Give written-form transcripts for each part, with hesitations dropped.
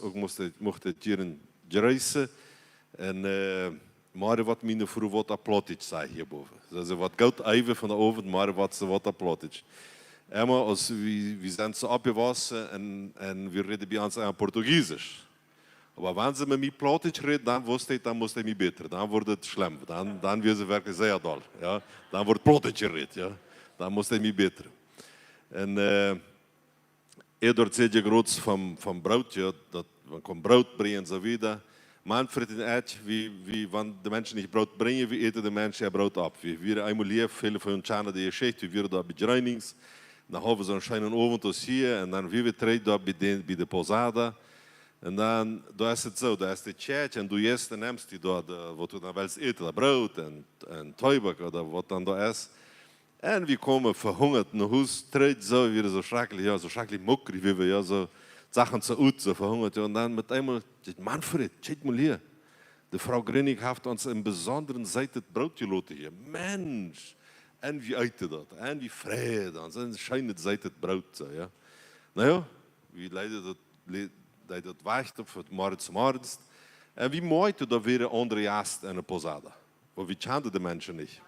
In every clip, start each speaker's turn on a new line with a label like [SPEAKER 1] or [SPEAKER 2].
[SPEAKER 1] ook mocht het hier in reizen. En maar wat mijn vrouw wat applaudit zei hierboven. Also wat goud even van de oven, maar wat applaudit. Immer als wir sind so abgewassen und wir reden bei uns in Portugiesisch. Aber wenn sie mit mir Plattdeutsch reden, dann wusste ich, dann musste ich mich besser. Dann wurde es schlimm. Dann wird es wirklich sehr doll. Ja? Dann wird Plattdeutsch geredet. Ja? Dann musste ich mich besser. Und dort seht ihr groß vom Brot, ja, dat man kann Brot bringen und so weiter. Manfred in Edge, wie wenn die Menschen nicht Brot bringen, wie eten die Menschen ja Brot ab. Wir einmal lief, viele von uns kennen die Geschichte, wir da bei Reinings. Dan hebben we zo'n schijnen avond hier en dan wie we treden daar bij de posada. En dan is het zo, daar is de chat en du eerst neemt die daar, wat du dan wel eens eten, dat brood en tuibak of wat dan daar is. En we komen verhungerd naar huis, treden zo weer zo schrikkelijk mokkrig, wie we ja zo zagen zo uit, zo verhungerd. En dan met eenmaal, Manfred, kijk maar hier. De vrouw Grinnig heeft ons een bijzondere zijde het brood gelaten hier. Mensch! En wie eten dat? En wie vrede dan? En schijnt het het brood. Ja. Nou ja, wie leidt dat wacht op het morgens. En wie mooit dat weer een andere jast en een posada? Want wie kenden de mensen niet?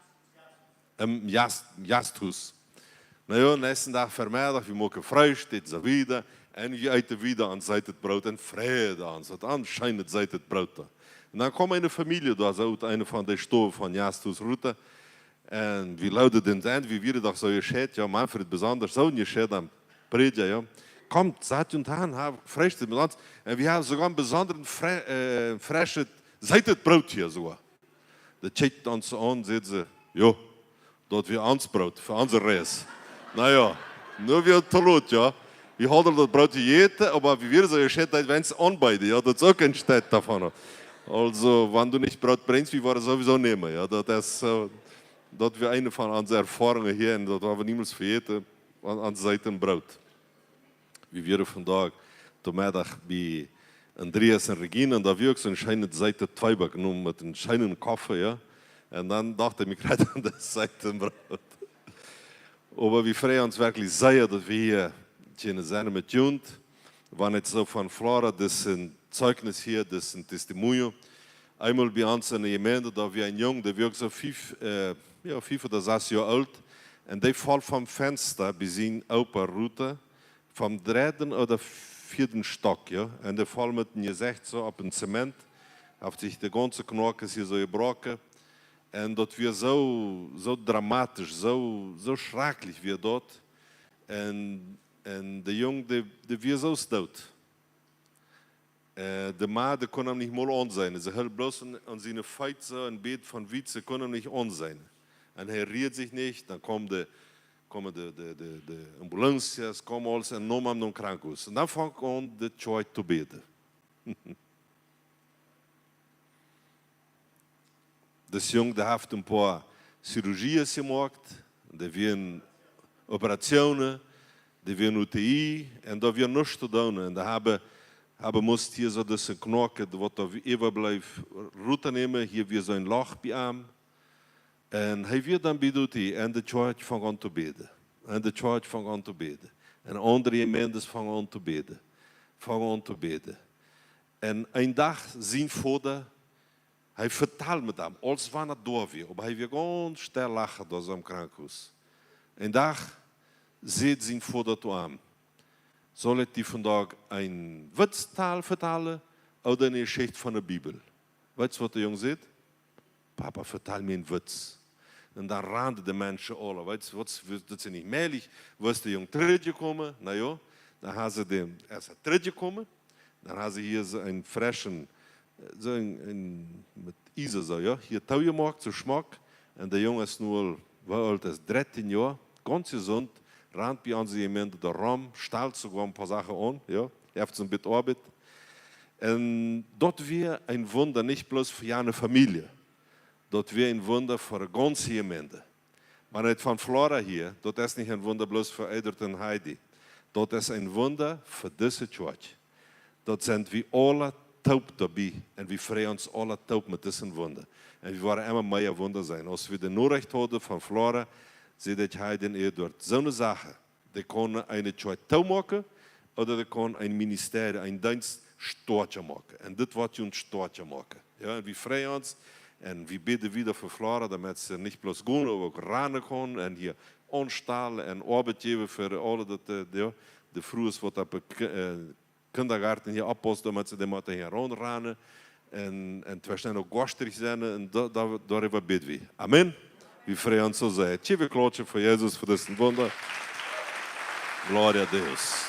[SPEAKER 1] Een jasthuis. Nou ja, nächsten dag vermiddag, we maken fruit, dit zo wieder. En wie eten wieder aan zijt het brood en vrede aan. Dan schijnt het zijt het brood. En dan komt een familie daar, zo uit een van de stoven van jasthuisroute. En wie luidde den End, wie wir doch so gescheit, ja, Manfred besonders so gescheit am Prediger, ja. Kommt, seid und an, frisch mit uns. Und wir haben sogar einen besonderen frischen Seitenbrot hier sogar. Der checkt uns an, sagt sie, ja, dort wir uns Brot, für unsere Reis. Naja, nur wir Tolut, ja. Wir haben das Brot gegeten, aber wie wir so gescheit, wenn es anbeide, ja, das ist auch kein Stadt davon. Also, wenn du nicht Brot bringst, wir wollen sowieso nehmen, ja, das ist so. Dat we een van onze ervaringen hier en dat we niemals vergeten aan zijten brood. We waren vandaag middag bij Andreas en Regina en daar we ook zo'n schijnend zijten tweebak genomen met een schijnende koffie, ja. En dan dacht ik, ik krijg dan dat zijten brood. Maar we freuen ons wirklich sehr, dat we hier kunnen zijn met Jund. Wanneer het zo van Flora, dat is een Zeugnis hier, dat is een testimonial. Einmal bei uns in der Gemeinde, da wir ein Junge, der wirkt so 5 oder 6 Jahre alt, und der fällt vom Fenster bis in Opa Route, vom 3. oder 4. Stock, ja, und der fällt mit dem Gesicht so auf den Zement, hat sich der ganze Knochen hier so gebrochen, und das wird so dramatisch, so schrecklich wie dort, und der Junge, der wird so tot. De maat kon hem niet meer on zijn. Ze hield bloß aan zijn feit zo een beet van wiet, ze kon hem niet on zijn. En hij riert zich niet, dan komen de ambulances, komen alles en nemen hem naar een krankhuis. En dan vang ik aan de choy te beden. Dus jong, die heeft een paar chirurgieën gemaakt, die werden operationen, die werden UTI, en daar weer niets te doen. En die hebben moest hier zo dus een knokken, wat er even blijft route nemen, hier weer zo'n lach bij hem. En hij weer dan bij UTI, en de church vangt aan te beden. En de church vangt aan te beden. En andere gemeentes vangen aan te beden. Vangen aan te beden. En een dag zijn vader, hij vertelt met hem, als wanneer het door weer, maar hij weer ganz stil lachen door zo'n krankhuis. Een dag zegt zijn vader toe hem, soll ich dir vandaag een Witztaal vertellen oder eine Geschichte von der Bibel? Weißt du, was der Junge sagt? Papa, vertel mir einen Witz. Und dann rannten die Menschen alle. Weißt du, das ist nicht möglich. Wo ist der Junge teruggekommen? Na ja, dann haben sie erst teruggekommen. Dann haben sie hier so einen frischen, mit Eisen so, ja, hier Tau gemacht, so Schmack. Und der Junge ist nur, wie alt ist, 13 Jahre, ganz gesund. Rand bei uns jemand der Raum, stellt sogar ein paar Sachen an, ja, heeft ein bisschen Arbeit. Und dort wäre ein Wunder nicht bloß für eine Familie, dort wäre ein Wunder für eine ganze Gemeinde. Man hat von Flora hier, dort ist nicht ein Wunder bloß für Edward und Heidi, dort ist ein Wunder für diese Church. Dort sind wir alle taub dabei und wir freuen uns alle taub mit diesem Wunder. Und wir wollen immer mehr Wunder sein. Als wir den Nachricht hadden von Flora, zei dat hij den Edward zo'n zaken, die kon een church touw maken, of die kon een ministerie, een dienst sterk maken. En dit wat je ons sterk maken. Ja, en we vrijen ons en we bidden wieder voor Flora, damit ze niet bloos gaan, maar ook rennen gaan en hier onstalen en arbeid geven voor alle de vroegers wat op kindergarten hier opposten, damit ze de moeten hier rondrennen. En het zijn ook gastrig zijn en daarover bidden we. Amen. We vrijen ons zo zijn. Tjewe klootje voor Jezus voor dit wonder. Gloria a Deus.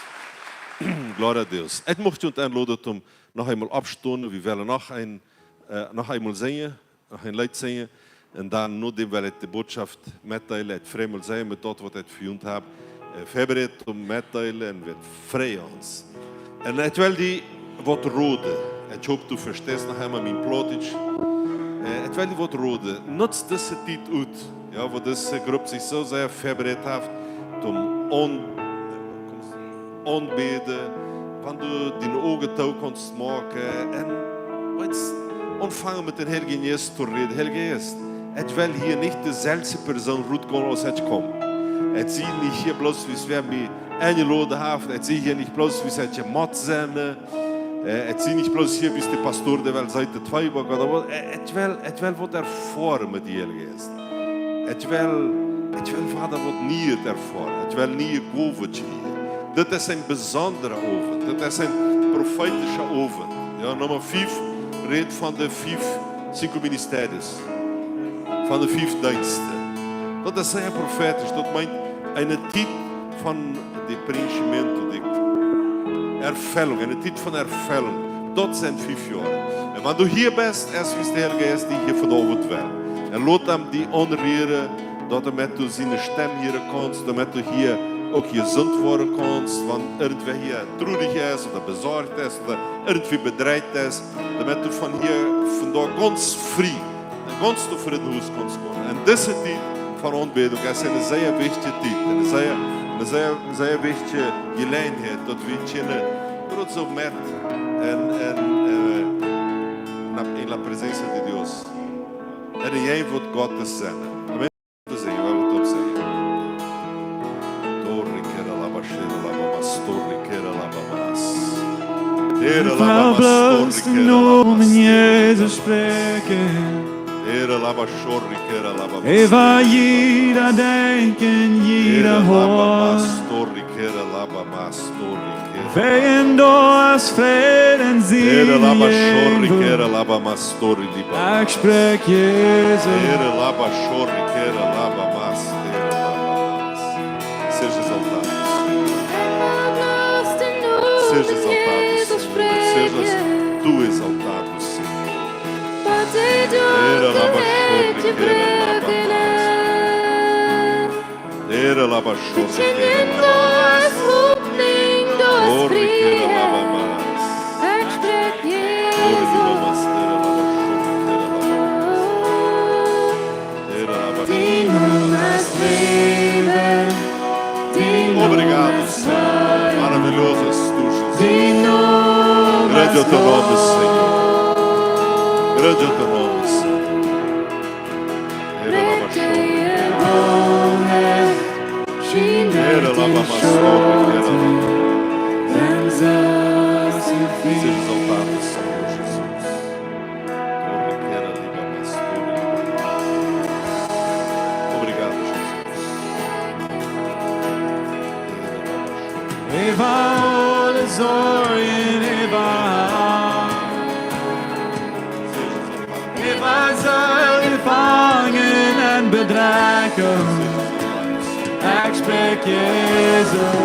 [SPEAKER 1] Gloria a Deus. Ik mocht je aanloden om nog eenmaal opstonden. We willen nog eenmaal zingen, nog een lied zingen. En dan nadien wil ik de boodschap mitteilen, het vrijmal zijn met dat wat ik verjunt heb. Voorbereid om mitteilen en we vrijen ons. En ik wil die wat rode. Ik hoop dat u versteht nog eenmaal mijn plotje. Ik wil die wat rode. Nutz deze tijd uit. Ja, wat deze groep zich zo zeer voorbereid heeft om onbeden, wanneer du die ogen touw kunt maken en ontvangen met de Heilige Geest te reden. Heilige Geest, ik wil hier niet dezelfde persoon uitkomen als ik kom. Ik zie niet hier bloos wie we mij eingeladen hebben. Ik zie hier niet bloos wie ze mat zijn. Ik zie niet bloos hier wie de pastoor die wel zei te twijfelen. Ik wil wat ervaren met die Heilige Geest. Ik wil vader wat niet ervaren. Ik wil niet een govetje hier. Dit is een bijzondere oven. Dit is een profetische oven. Ja, nummer 5 redt van de 5 ministeries. Van de 5 diensten. Dat is zeer profetisch. Dat meint een tijd van de principementen, de ervulling. Een tijd van ervulling. Dat zijn 5 jaar. En wanneer du hier bent, is de Heilige Geest die hier vanavond wil. En laat hem die onreren, dat met du zijn stem hier komt, dat du hier ook gezond worden kanst, want irgendwer hier traurig is, of bezorgd is, of irgendwie bedreigd is, damit du van hier vandaag ganz vrij, ganz voor het huis kannst gaan. En deze tijd van aanbidding is een zeer wichtige tijd, een zeer wichtige gelegenheid, dat we kunnen trots op met en la presencia de Dios. En jij wordt God te zijn. Amen. Te zeggen, waar we het op zeggen.
[SPEAKER 2] Val bloos de noemen Jezus spreken. Eva jeder denken, jeder hoort. Wegen doors vreden zien ik spreek Jezus.
[SPEAKER 1] Seja exaltado. Seja exaltado, Senhor. Seja tu exaltado, Senhor. Era lava Obrigado, Senhor. Maravilhoso és tu, Jesus. Grande é o teu nome, Senhor. Grande é o teu nome, Senhor. Era lava Seja exaltado, Senhor Jesus. Obrigado, Jesus.
[SPEAKER 2] Eva alle zorgen, Eva zal gevangen en bedreigen. Ik spreek Jezus.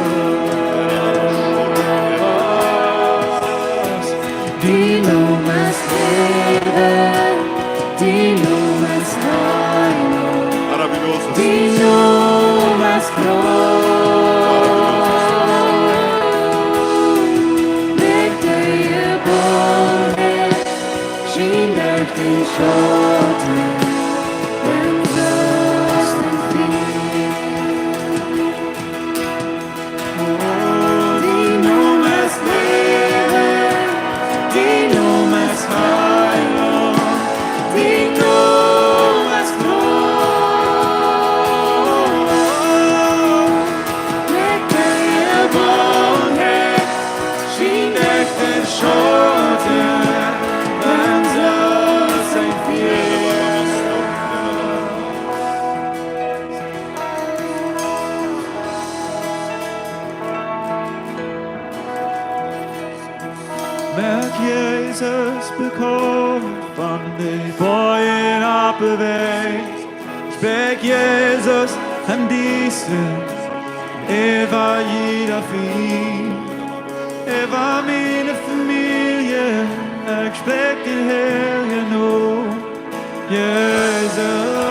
[SPEAKER 2] Die noem is leven, die noem is heilig, die noem is groot. Licht je boven, zien durch die Schatten, wenn Lust und Frieden. Die noem is leven, die noem is heilig, die noem is groot. Licht je boven, zien durch die Schatten. Merk Jezus bekomt van de boeien op beweegt. Spreek Jezus en diesen, Eva jeder vriend. Eva meine Familie, ik spreek de Heer genoeg. Jezus.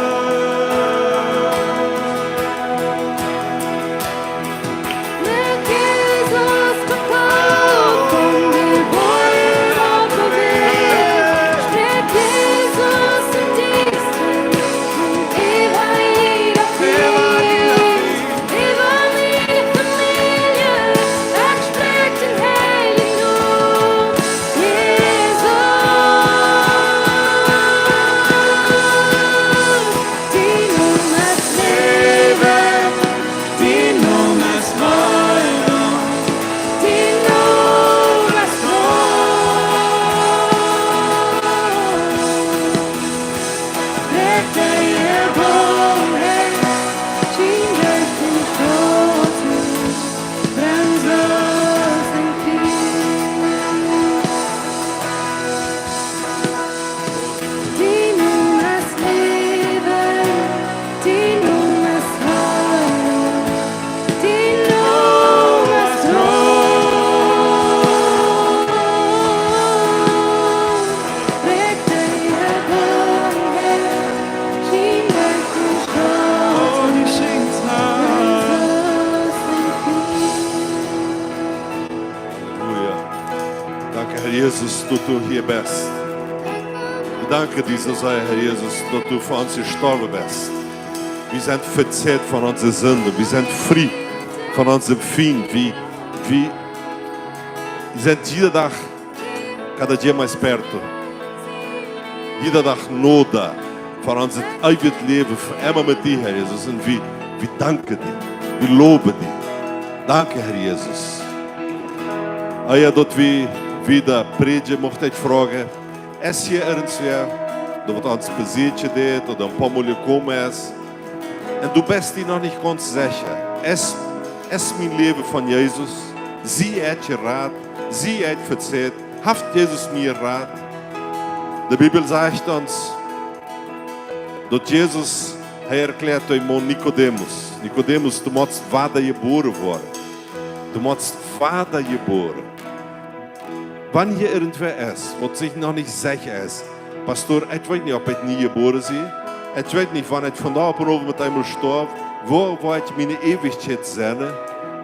[SPEAKER 1] Jesus, dat du hier bist. Ich danke dir so sehr, Herr Jesus, dass du für uns gestorben bist. Wir sind verzehrt von unseren Sünden. Wir sind frei von unserem Feind. Wir sind jeden Tag, cada dia mais perto. Jeden Tag noda von unserem ewigen Leben, für immer mit dir, Herr Jesus. Und wir danken dir. Wir loben dir. Danke, Herr Jesus. Ja, dat we wieder predigen, mocht ik vragen. Is je ergens weer dat wat ons bezitje deed, oder een paar moeilijk komen is? En du bist die nog niet ganz sicher. Is mijn leven van Jezus? Zie het je raad? Zie het verzeiht? Haft Jesus mir raad? De Bibel sagt uns, dat Jesus, hij erklärt euch Nikodemus. Nikodemus, du musst vader geboren worden. Du musst vader geboren. Wann hier irgendwer ist, wat sich noch nicht sicher ist, Pastor, ich weiß nicht, ob ich nie geboren bin. Ich weiß nicht, wann ich von da ab oben mit einmal starb, wo ich meine Ewigkeit sehne,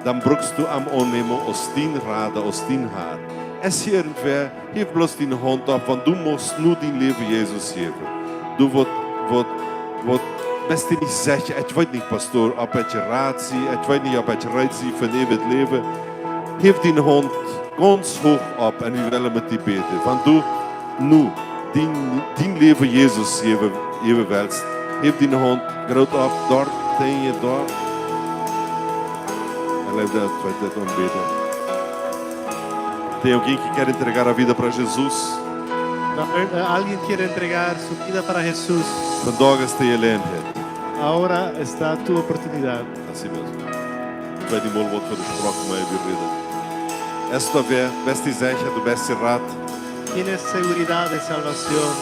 [SPEAKER 1] dann brauchst du am Annehmen aus dein Rad, aus dein Haar. Es hier irgendwer, heb bloß deine Hand ab, want du musst nur dein Leben Jesus geben. Du bist dir nicht sicher, ich weiß nicht, Pastor, ob ich Rat sie, ich weiß nicht, ob ich Rat sie für ein ewiges Leben. Heb deine Hand ganz hoch ab und wir wollen mit dir beten. Wenn du nur dein Leben Jesus geben willst, heb deine Hand gerade ab, dort, dort. Ela vai te beten. Tem alguém que quer entregar a vida para Jesus?
[SPEAKER 3] Alguien quiere entregar su vida para Jesús.
[SPEAKER 1] Vandaag is de gelegenheid.
[SPEAKER 3] Ahora está tu oportunidad.
[SPEAKER 1] Assim mesmo. Ik weet niet meer wat voor de spraak mij weer reden. Esta vez, beste zeker, de beste raad.
[SPEAKER 3] Tienes seguridad de salvación.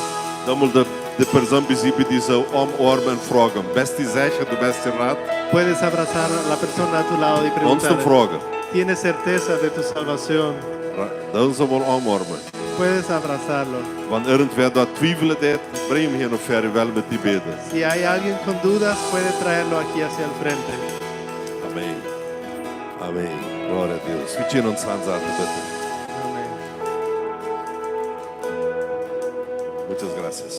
[SPEAKER 1] Dan moet de persoon bij die zo omarmen en vragen. Beste zeker, de beste raad.
[SPEAKER 3] Puedes abrazar a la persona a tu lado y
[SPEAKER 1] Ons te
[SPEAKER 3] preguntarle,
[SPEAKER 1] vragen.
[SPEAKER 3] ¿tienes certeza de tu salvación?
[SPEAKER 1] Dan zal wel omarmen.
[SPEAKER 3] Puedes abrazarlo.
[SPEAKER 1] Wanneer irgendwer dat twijfelen deed, breng hem hier nog verder wel met die beden.
[SPEAKER 3] Si hay alguien con dudas, puede traerlo aquí hacia el frente.
[SPEAKER 1] Amém. Amém. Glória a Deus. Wir ziehen uns Hand an, bitte.
[SPEAKER 3] Amén.
[SPEAKER 1] Muchas gracias.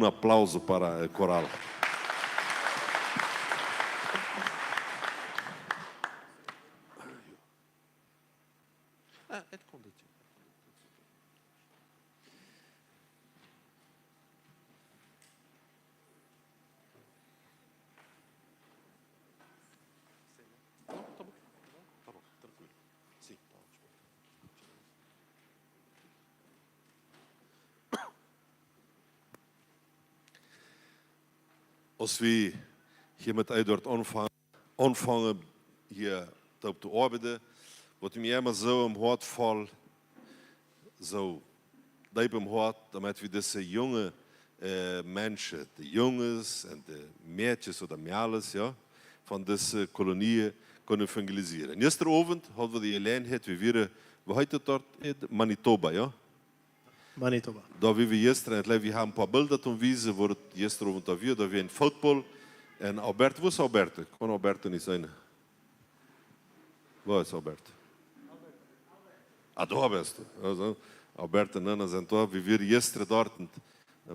[SPEAKER 1] Aplauso para el coral. Als we hier met Edward aanvangen hier op te arbeiden, wat mir immer so im Hart voll, so diep im Hart, damit wir diese junge Menschen, die Jungs und die Mädchen oder Mädels, ja, von dieser Kolonie können evangelisieren. Gestern Abend hatten wir die Gelegenheit, wie heute dort in Manitoba, ja?
[SPEAKER 3] Manitoba.
[SPEAKER 1] Da wie wir gestern, wir haben ein paar Bilder zum Wiesen, wo gestern Abend da wir in Football. En Alberto, wo ist Alberto? Kann Alberto nicht sein? Wo ist Alberto? Ah, da bist du. Also, Alberto en Nana zijn daar. We waren gisteren dort in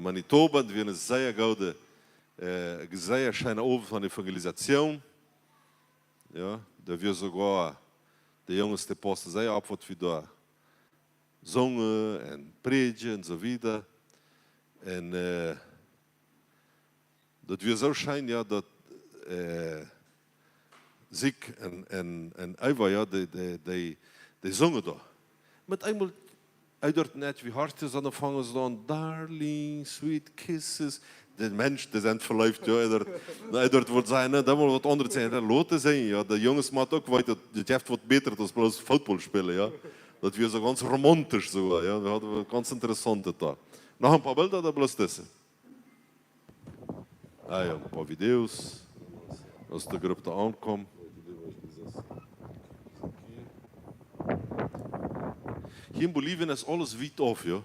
[SPEAKER 1] Manitoba. We hebben een zeer goede, zeer schöne Abend van Evangelisation. Ja, da wir sogar die Jungs, die posten sehr ab, was wir da zongen en predigen en so weiter. En dat wir so scheinen, ja, dat Ziek en Eva, ja, die zongen da. Met eenmaal, uit dort net wie hart is, dan vangen ze dan, darling, sweet kisses. De mensen, die zijn verliefd, ja. Uit dort wordt zijn, dat moet wat anders zijn. Dat loten zijn, ja. De jongens maakt ook weten, dat je heeft wat beter dan bloos voetbal spelen, ja. Dat we zo ganz romantisch zo, ja. We hadden ganz interessante da. Nog een paar beelden, dat bloos tussen. Ah ja, ein paar Videos, als der Gruppe da ankommt. Hier in Bolivien ist alles weit auf, ja.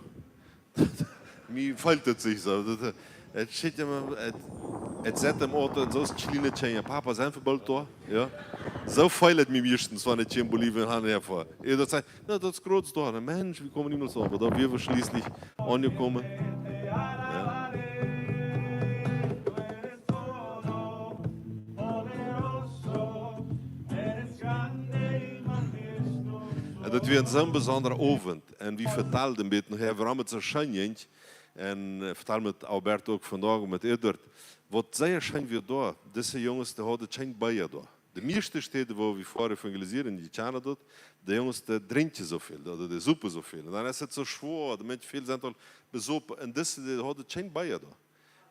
[SPEAKER 1] Mir fällt es sich so. Es steht ja mal, es zet im Auto und so ist Chile, ja, Papa, sein Verbot da, ja. So feilt mir meistens, wenn ich hier in Bolivien herfahre. Jeder sagt, na, das ist groß da, Mensch, wie kommen die noch so? Aber da wir schließlich angekommen. Ja. Dat weer zo'n bijzondere avond. En wie vertelde een beetje, we hebben het zo schijn. En vertel met Alberto ook vandaag, met Edward. Wat zeer schijn weer daar. Deze jongens die hadden geen bijen daar. De meeste steden waar we voor evangeliseren, die kennen dat. De jongens die drinken zoveel, die zoeken zoveel. En dan is het zo zwaar, de mensen veel zijn al bezopen. En deze die hadden geen bijen daar.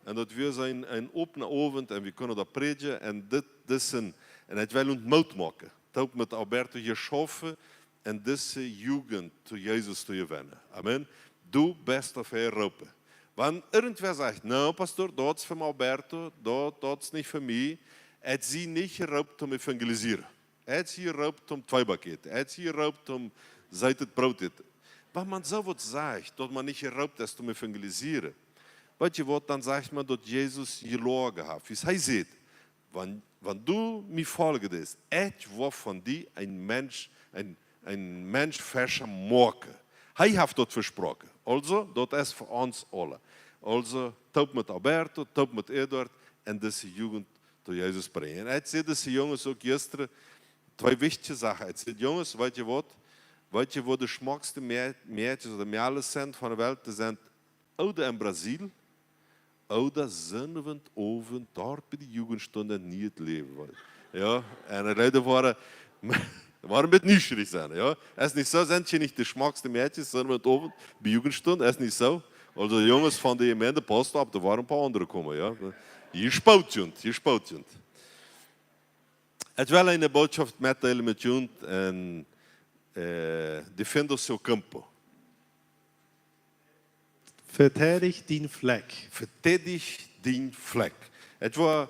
[SPEAKER 1] En dat weer zijn een opene avond en we kunnen dat predigen. En dit is en het wil ontmoet maken. Dat met Alberto hier schaffen. En deze Jugend zu Jesus zu gewinnen. Amen. Du bist auf Europa. Wenn irgendwer sagt, no, Pastor, das ist für Alberto, das ist nicht für mich, hat sie nicht erlaubt, um evangelisieren. Hat sie erlaubt, um Zweibakete. Hat sie erlaubt, um Seitet Brot. Wenn man so was sagt, dass man nicht erlaubt ist, um evangelisieren, weißt du was, dann sagt man, dass Jesus gelogen hat. Wie es sieht, wenn du mir folgst, etwas von dir ein Mensch verschaffen morgen. Hij heeft dat versproken. Also, dat is voor ons alle. Also, taub met Alberto, taub met Edward en deze Jugend tot Jezus brengen. En hij zei deze jongens ook gisteren twee wichtige Sachen. Hij zei, jongens, weet je wat de schmackste Mädchen oder Mädels zijn van de wereld? Dat zijn oude in Brazil, oude zonnewendavond, daar bij de Jugendstunde niet het leven. Ja, en de Leute waren mit nüchtern sein, ja. Es ist nicht so, sind hier nicht die schmacksten Mädchen, sondern mit oben bei Jugendstunde, es ist nicht so. Also die Jungs von der Gemeinde passt ab, da waren ein paar andere gekommen, ja. Hier spaut Jund. Ich will eine Botschaft mitteilen mit Jund und defenda o seu campo.
[SPEAKER 3] Verteidig den Fleck.
[SPEAKER 1] Verteidig den Fleck. Etwa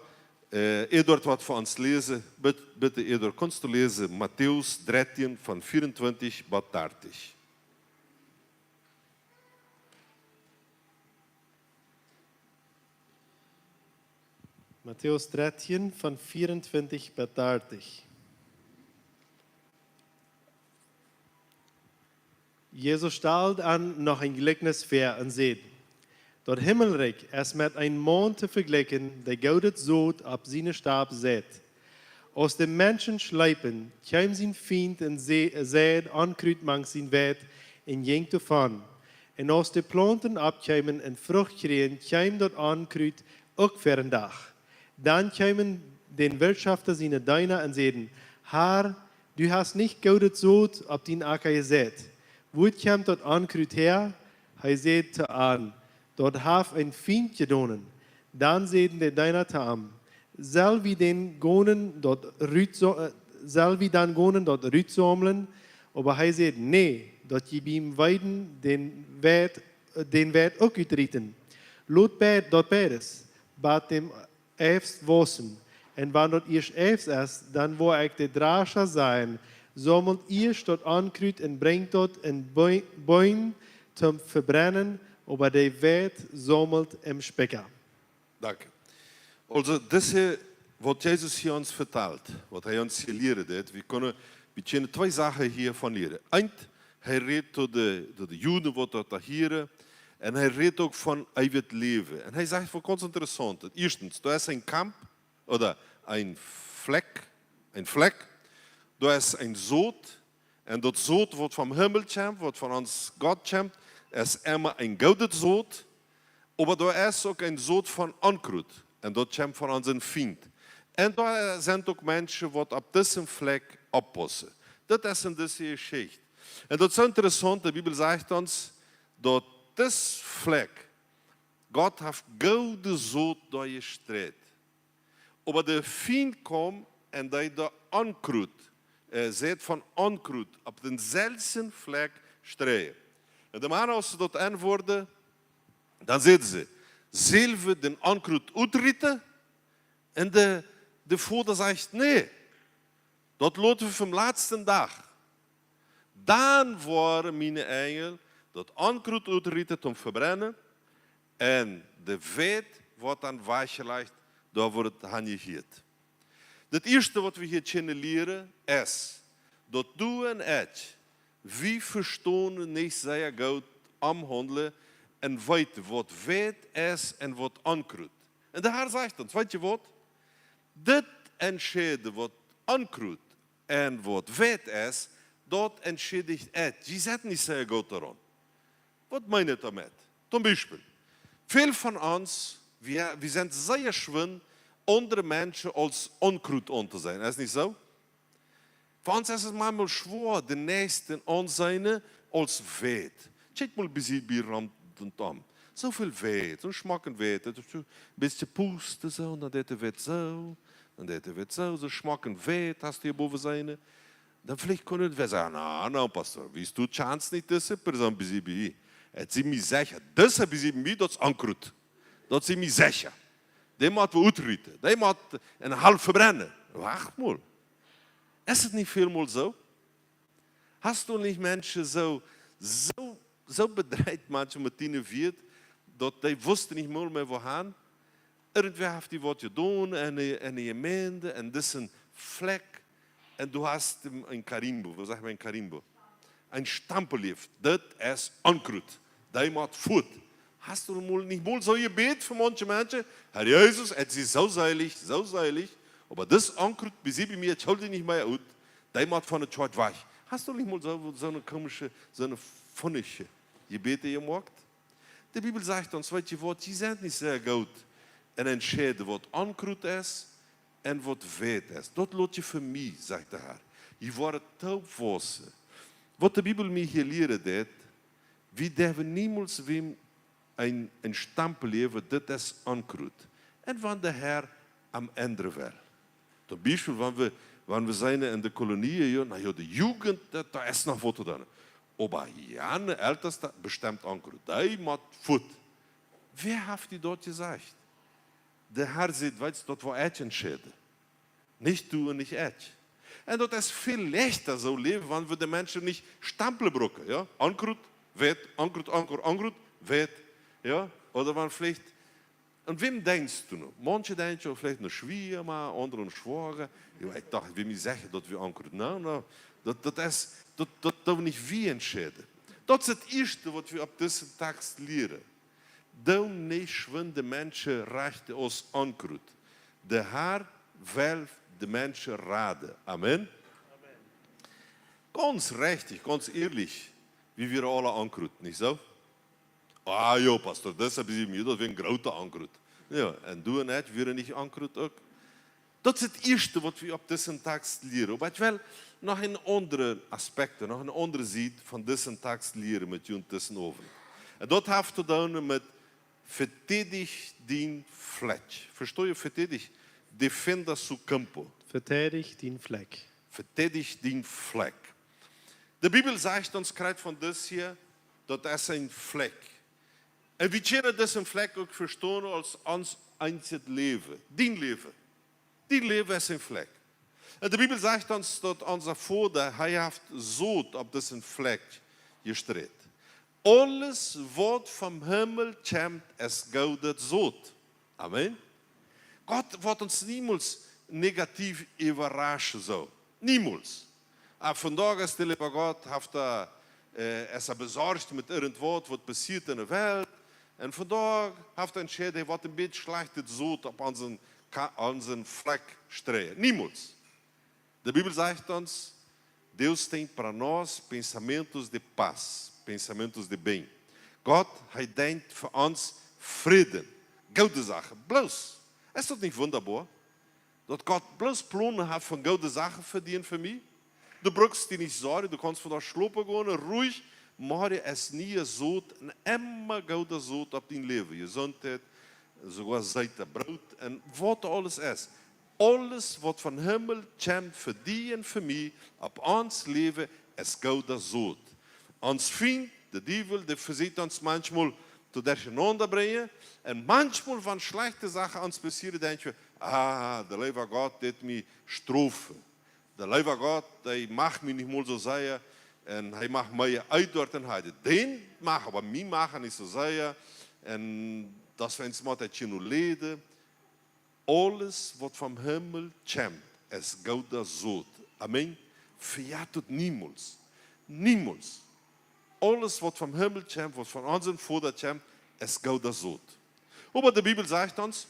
[SPEAKER 1] Edward wat voor ons lezen. Bitte Edward, kannst du lezen Matthäus 13 van 24 tot 30.
[SPEAKER 3] Matthäus 13 van 24 bis 30. Jesus stellt an noch ein Gleichnis vor und sagt, das Himmelreich ist mit einem Mond zu vergleichen, der gouden Zoot auf seine Stab sät. Aus dem Menschen schleipen, käm sein Feind und sät Ankruid mang sein Wert in jeng davon. Und aus den Planten abkämen und Frucht kriegen, käm dort Ankruid auch für ein Dach. Dann kämen den Wirtschafter seine Deiner und säten, Herr, du hast nicht gouden Zoot auf den Acker gesät. Wo käm dort Ankruid her? Er säte an. Dort haf ein Feind gedonen. Dann sehen die deiner Tam. Soll wie dann gonen dort Rüt sammeln, Aber hij zei, nee, dat je beim Weiden den Wert ook uitrieten. Lot dat beides, bat dem Eifst wossen. En wanneer dat eerst Eifst is, dan wil ik de Drascher zijn. Zommelt eerst dat ankruid en brengt dat in Boin zum Verbrennen, aber de Wert zommelt im Specker.
[SPEAKER 1] Danke. Also, das hier, was Jesus hier uns vertelt, was hij ons hier leren deed, we kunnen twee zaken hiervan leren. Eén, hij redt tot de Joden, wat dat hier, en hij redt ook van eeuwig leven. En hij zegt voor ons interessant. Eerstens, er is een kamp, oder een vlek, er is een zoot, en dat zoot wordt van Himmel komt, wordt van ons God komt, is immer een gouden zoot, maar er is ook een zoot van onkruid, en dat komt van onze vriend. En daar zijn ook mensen die op deze vlek oppassen. Dat is in deze geschichte. En dat is zo interessant, de Bibel zegt ons, dat deze vlek, God heeft gouden zoot door je strijd. Maar de vriend komt en dat de onkruid, zet van onkruid, op dezelfde vlek strijden. En de mannen, als ze dat antwoorden, dan zeggen ze, zullen we de onkruid uitrieten? En de vader zegt, nee, dat laten we van de laatste dag. Dan worden mijn engel dat onkruid uitrieten om te verbrennen. En de vet wordt dan weggelegd, daar wordt het genegeerd. Het eerste wat we hier kunnen leren is, dat du en ik, wie verstaan niet zeer goed omhandelen en weten wat vet is en wat onkruid. En de Heer zegt ons, weet je wat? Dit entscheiden wat onkruid en wat vet is, dat entscheidigt het. Je zet niet zeer goed eraan. Wat meen je daarmee? Zum Beispiel, veel van ons, we zijn zeer schwin, andere mensen als onkruid aan te zijn. Is het niet zo? Voor ons is het manchmal schwer, de nächsten aanzien als vet. Check mal bij rondom. Zoveel vet, zo'n smaken vet. Een beetje pusten zo, dan deed het zo. Dan deed het zo, zo smaken vet, als die boven zijn. Dan vielleicht kunnen we zeggen, nou pastor, wie is du chance niet tussen, per zo'n bij. Het is mij zeggen, dus hebben ze mij, dat is onkruid. Dat is mij zeggen. Die moeten we uitrieten. Die moeten een half verbrennen. Wacht mal. Is het niet veelmaal zo? Hast du niet mensen zo bedreigd manchmal met die viert, dat die wisten niet meer wohin? Irgendwer heeft die wat gedaan en een gemeente en dit is een vlek. En du hast een karimbo. Wat zeggen we een karimbo? Een stampellief. Dat is onkruid. Die moet voet. Hast du nicht mal so gebet für manche Menschen? Herr Jesus, es ist so seilig, aber das Onkruid, besiebe mir, ich hol dich nicht mehr aus, die macht von der Church weg. Hast du nicht mal so eine komische, so eine funnische Gebete gemacht? Die Bibel sagt uns, weet je wat, die zijn niet sehr goed en entscheiden wat onkruid is en wat vet is. Dat laat je voor mij, zegt de Heer. Je wordt taubwassen. Wat de Bibel mij hier leren deed, wie durven niemals wem een stempel leven, dit is onkruid. En van de Heer am Ende wel. Zum Beispiel, wenn wir zijn in de kolonieën, ja, de Jugend, da is nog wat te doen. Aber ja, de Älteste bestemmt onkruid. Die moet voet. Wer heeft die dort gezegd? De Heer zegt, weet je, dat we ik entscheiden. Nicht du und nicht ich. En dat is veel leichter zo leven, wanneer we de mensen niet stempelen brokken. Ja? Onkruid, vet, onkruid, vet. Ja? Oder man vielleicht, und wem denkst du noch? Manche denken vielleicht eine Schwiegerma, andere eine Schwager. Ja, ich dachte, wie mir sagen, dass wir ankert. Nein, das wir nicht wie entscheiden. Das ist das Erste, was wir auf diesem Text lernen. Du nicht schwinde Menschen rechte aus ankert. Der Herr will die Menschen raden. Amen. Ganz richtig, ganz ehrlich, wie wir alle ankert, nicht so? Ah ja, pastor, das is mir, dat is een grote ankruid. Ja, en du en ik, wir niet ankruid ook. Dat is het eerste wat we op deze tekst leren. Maar ik wil nog een andere aspect, nog een andere zijde van deze tekst leren met jullie tussenover. En dat heeft te doen met vertedig din vlek. Verstoor je vertedig? Defenda su campo.
[SPEAKER 3] Verteidig den Fleck.
[SPEAKER 1] Vertedig din vlek. De Bibel zegt ons, krijgt van dit hier, dat is een vlek. En we kunnen deze vlek ook verstaan als ons eigen leven. Die leven is een vlek. En de Bibel zegt ons dat onze vader, hij heeft zout op deze vlek gestreed. Alles wat van hemel komt, is gouden zout. Amen. God wordt ons niemals negatief überraschen zo. Niemals. Vandaag is de lieve God, is bezorgd met irgendwas, wat passiert in de wereld. En vandaag heeft hij entschieden, wat een beetje slecht het zout op onze vlek streden. Niemals. De Bibel zegt ons, Deus tem para nós pensamentos de paz, pensamentos de bem. God, hij denkt voor ons vrede, gouden zaken, bloos. Is dat niet wonderbaar? Dat God bloos plannen heeft van gouden zaken verdienen voor mij? Du brauchst dir nicht sorgen, du kannst vandaag slopen gaan, ruhig, maar er is niet een zout, en immer gouden zout op je leven. Gezondheid, sogar zoete brood en wat alles is. Alles wat van hemel komt voor die en voor mij, op ons leven, is gouden zout. Ons vriend, de duivel, die verzet ons manchmal te durcheinander brengen. En manchmal van slechte zaken ons passieren, denk je, de lieve God deed mij straffen. De lieve God, hij mag mij niet meer zo zeggen. En hij mag mij uitdorten houden. Den mag, maar mij mag niet zo zeggen. En dat is een smat dat je nu leden. Alles wat van hemel komt, is gouden zout. Amen. Verjaart het niemals. Niemals. Alles wat van hemel komt, wat van onze vader komt, is gouden zout. Maar de Bibel zegt ons,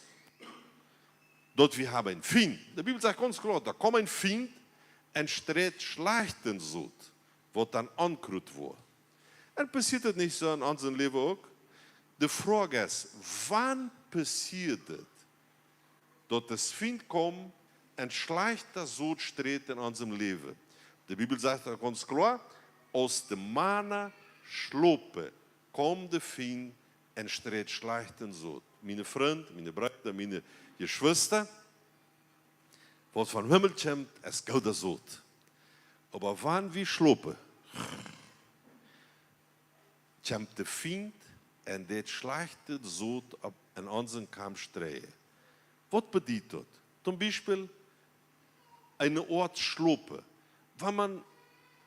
[SPEAKER 1] dat we hebben een vriend. De Bibel zegt ons klaar, er komt een vriend en strijdt slechten zout, wat dan ankruid wordt. En passiert het niet zo in ons leven ook? De vraag is, wanneer passiert het dat de vriend komt en slechte zout strijdt in ons leven? De Bibel zegt ons klaar, als de mannen slopen, komt de vriend en strijdt slechten zout. Mijn vriend, mijn bruid, mijn Geschwister, wat van hemel komt, is gouden zout. Maar wanneer we slopen, komt de vriend en dit slechte zout op in onze kamp strijden. Wat bedoelt dat? Zum Beispiel, een Ort slopen. Wanneer man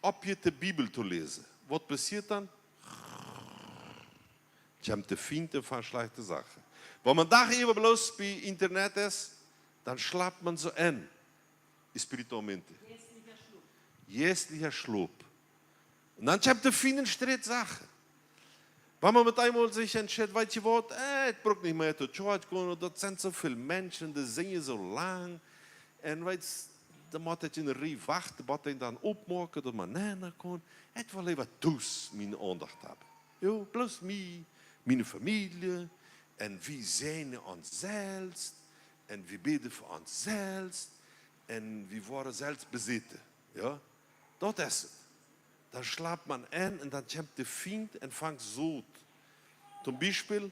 [SPEAKER 1] op je de Bibel te lezen, wat passiert dan? Komt de vriend van slechte zaken. Wanneer man dag even bloos bij internet is, dan slaapt man zo in. Espiritualmente. Geestlicher Schlaf. Und dann kommt der vielen Streit Sachen. Wenn man mit einmal sich entscheidet, weißt du was, ich brauche nicht mehr zur Church gehen, dort sind so viele Menschen, die singen so lang. Und weißt du, da muss ich in der Reihe warten, bis ich dann aufmachen, dass man näher kann. Ich will lieber dus meine Andacht haben. Ja, bloß mich, meine Familie, und wir sehen uns selbst, und wir beten für uns selbst, und wir worden selbst bezitten. Ja, dat is het. Dan slaapt man in en dan komt de vriend en vangt zout. Zum Beispiel,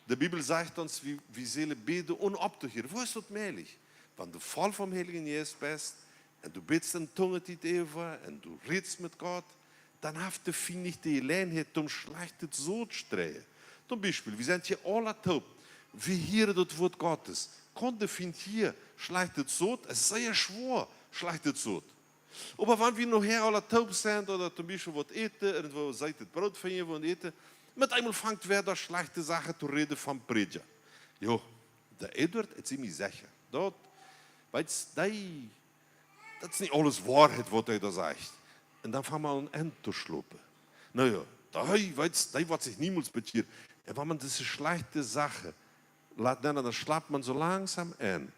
[SPEAKER 1] de Bibel zegt ons, we zullen beten onopgehoord. Wo is dat mogelijk? Wanneer du voll vom Heiligen Geist bist en du bidst in Tongetijd even en du redest mit Gott, dann heeft de vriend niet de gelegenheid om schlechtes zout te strijden. Zum Beispiel, wir sind hier alle taub. Wir hören das Wort Gottes. Kann der Vriend hier schlechtes zout? Es ist sehr schwer, schlechtes zout. Aber wenn wir nachher alle taub sind oder zum Beispiel was eten, irgendwo seid das Brot von je und eten, mit einmal fängt wer da schlechte Sachen zu reden vom Prediger. Jo, der Edward ist ziemlich sicher. Dat, weißt du, das ist nicht alles Wahrheit, was er da sagt. Und dann fangen wir an Ende zu schlupen. Naja, weißt du, was sich niemals passiert. Und wenn man diese schlechte Sache lässt, dann schlapt man so langsam ein.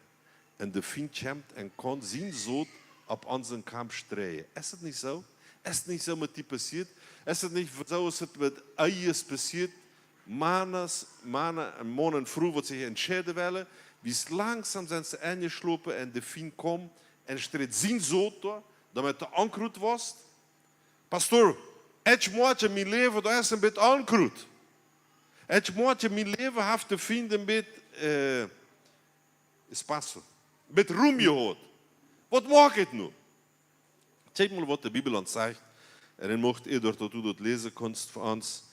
[SPEAKER 1] Und der Vriend kommt und kann sein Sohn op onze kamp strijden. Is het niet zo? Is het niet zo met die passiert? Is het niet zo als het met eiers passiert? Mannen en vrouwen wat zich entscheiden willen, wie langsam zijn ze ingeslopen en de vriend komt en strijdt zijn zoon door, damit er ankruid was. Pastor, ik moet je mijn leven, dat is een beetje ankruid. Ik moet je mijn leven, heeft de vriend een beetje espacio, een beetje roem gehad. Wat mag het nu? Kijk maar wat de Bibel ons zegt. En dan mocht eerder dat u dat lezen konst voor ons.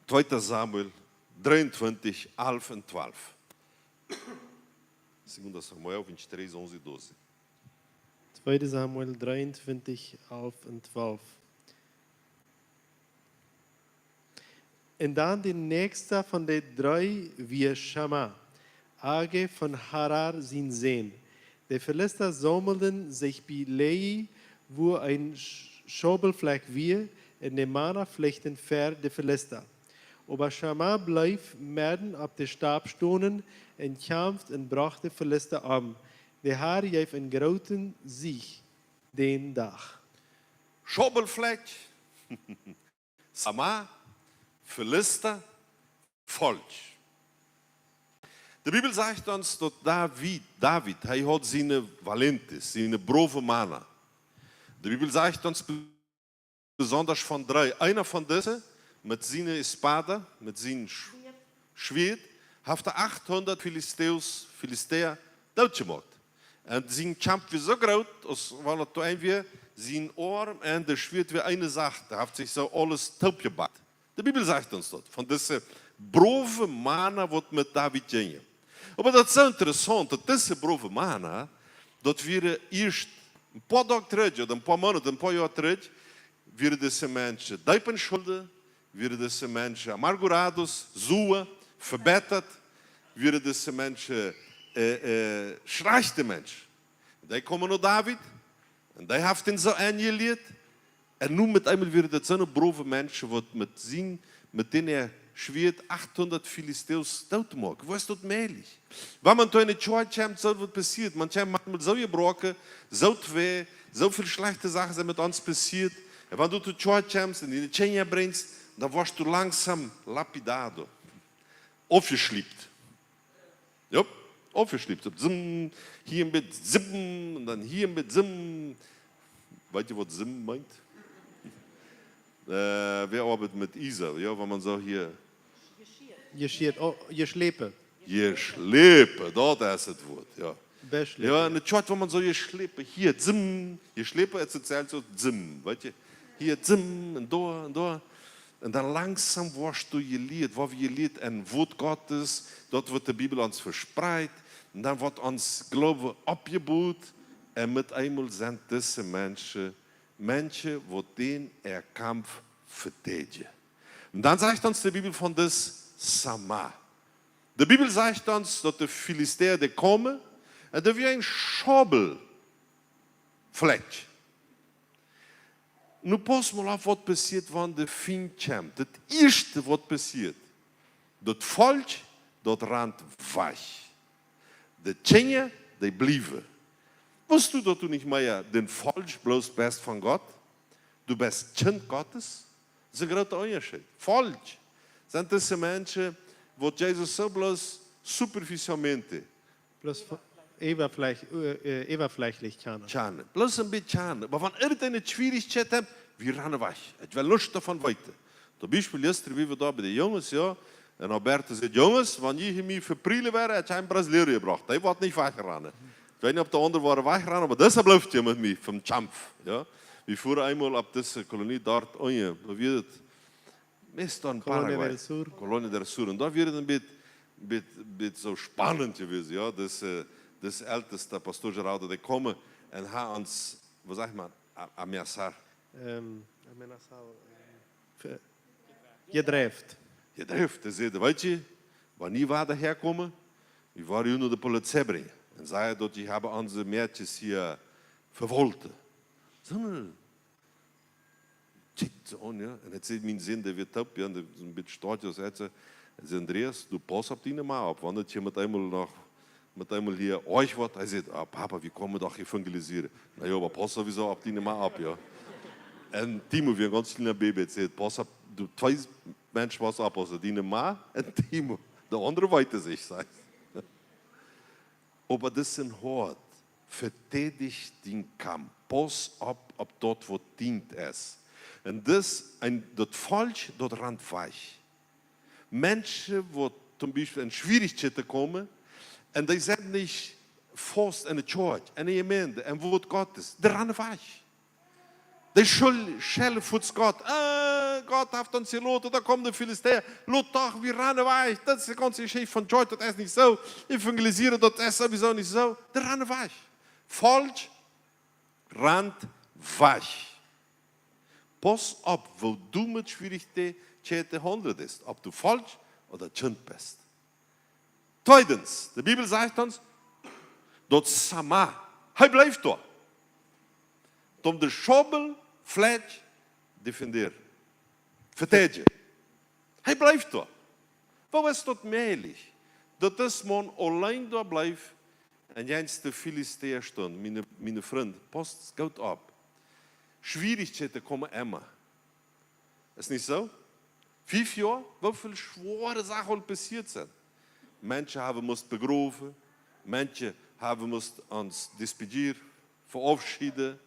[SPEAKER 1] 2 Samuel 23, 11 en 12. 2 Samuel 23, 11 e 12.
[SPEAKER 3] 2 Samuel 23, 11 und 12. Und dann der nächste von den drei wie Schamma, Age von Harar sin Sehen. Die Philister sammelten sich bei Lei, wo ein Schobelfleck war, in dem Mana flechten ver die Philister. Aber Schamma blieb mitten auf der Stab stehen und kämpfte und brachte die Philister um. Der Herr gaf een großen Sieg den Tag.
[SPEAKER 1] Schobelfleck, Sama, Philister, Volk. Die Bibel sagt uns, dass David, hij hat seine Valentes, seine brave Männer. Die Bibel sagt uns besonders von 3. Einer von diesen, mit seiner Espada, mit seinem Schwert, hat 800 Philistäer doodgemaakt. En zijn kamp was zo groot, als wanneer het een weer zijn arm en de schwert weer eine Sache. Da hat sich so alles taub gebackt. Die Bibel sagt uns das, von diesen brave Männer, die mit David gingen. Aber das ist so interessant, dass diese brave Männer, dass wir erst ein paar Tage terug, oder ein paar Monate, ein paar Jahre terug, wir diese Menschen duipen schulden, wir diese Menschen amargurados, zoeken, verbetert, wir diese Menschen schreichte Mensch. Die komen naar David en die heeft ihn zo aangeleerd. En nu met einmal weer dat zo'n brave Menschen, wat met denen schwert 800 Philisteus dood maken. Wo ist das möglich? Wenn man da in die Church kommt, so was passiert. Man kommt manchmal so gebrochen, so weh, so viele schlechte Sachen sind mit uns passiert. Und wenn du zur Church kommst und in die Tschenja bringst, dann wirst du langsam lapidado. Aufgeschleppt. Ja. Aufgeschleppt. Zim, hier mit Zim und dann hier mit Zim. Weißt du, was Zim meint? Wer arbeitet mit Isa? Ja, wenn man so hier.
[SPEAKER 3] Geschlepen.
[SPEAKER 1] Geschlepen, das ist das Wort. Ja.
[SPEAKER 3] Beschlepen.
[SPEAKER 1] Ja, in der Chat, wenn man so geschlepen, hier Zim, geschlepen, es erzählt so Zim. Weißt du? Hier Zim und da und da. Und dann langsam wirst du gelehrt, wo wir gelehrt, ein Wort Gottes, dort wird die Bibel uns verspreit, und dann wird uns Glaube abgebaut, und mit einmal sind diese Menschen, die den Kampf verteidigen. Und dann sagt uns die Bibel von das Sama. Die Bibel sagt uns, dass die Philistäer kommen, und da wie ein Schobelfleck. Nu pas mal auf, was passiert, wenn der Feind kommt. Das Erste, was passiert, das Volk, das rennt weg. Die Tschenje, die bleiben. Wusstest du, dass du nicht mehr den Volk bloß bist von Gott? Du bist Kind Gottes? Das ist ein großer Unterschied. Volk sind diese Menschen, die Jesus so bloß superficialmente
[SPEAKER 3] Bloß oberflächlich kennen.
[SPEAKER 1] Tjane, bloß ein bisschen Tjane. Aber wenn irgendeine Schwierigkeit hat, wir rennen weg. Ich will Lust davon weiter. Zum Beispiel gestern, wie wir da bei den Jungs, ja, und Alberto sagt, Jungs, wenn ich mich verprillen wäre, hätte ich einen Brasilianer gebracht. Der wird nicht wegrennen. Ich weiß nicht, ob der andere war wegrennen, aber das läuft ja mit mir, vom Kampf. Ja. Wir fuhren einmal auf diese Kolonie dort, wie wird es? Meist in Paraguay. Kolonie del Sur. Und da wird es ein bisschen so spannend gewesen, ja, das älteste Pastor Geraldo, der kommen und hat uns, was sagt man, ameaçar.
[SPEAKER 3] Gedreht.
[SPEAKER 1] Gedreht. Er zei, weet je, wanneer we daher komen, wir waren nur die Polizei bringen. Und sagen, dass ich habe unsere Mädchen hier verwolten. So eine checkt so an, ja. Und jetzt sieht mein Sinn, der wird taub, ja, und der ist ein bisschen stolz, er sagt, Andreas, du passt auf die mal ab, wenn das hier mit einmal hier euch wird, er sagt, Papa, wir kommen doch evangelisieren. Na ja, aber pass sowieso auf die mal ab, ja. Und Timo, wie ein ganz kleiner Baby, sagt, pass auf, du 2 Menschen pass ab, also die mal und Timo, der andere weiter sich, sagt. Aber das ist ein Hort, verteidigt den Kampf, pass ab, ob dort, wo dient es. Und das Volk, dort rennt weich. Menschen, die zum Beispiel in Schwierigkeiten kommen, und die sind nicht fast in der Church, in der Gemeinde, ein Wort Gottes, die rennen weich. Die schellen voor God. Gott heeft ons geloten, da kommt de Philister. Lot toch, wir rennen weg. Dat is de ganze Geschichte von Joy, dat is niet zo. Evangelisieren, dat is sowieso niet zo. Die rennen weg. Falsch, rennt weg. Pas op, wo du mit Schwierigkeiten handelst. Ob du falsch oder schön bist. Zweitens, die Bibel sagt uns, dat Sama, hij blijft daar. Om de Schobel, Fleisch, defender. Verteidigen. Hij blijft daar. Wat is dat mogelijk? Dat is man alleen daar blijft en jens de Philisteer stond. Mijn vriend, pas goed op. Schwierigkeiten komen immer. Ist nicht so? 5 Jahre, wie viele schwere Sachen al passiert sind. Menschen haben müssen begraven, Menschen haben müssen uns despedieren, verabschieden,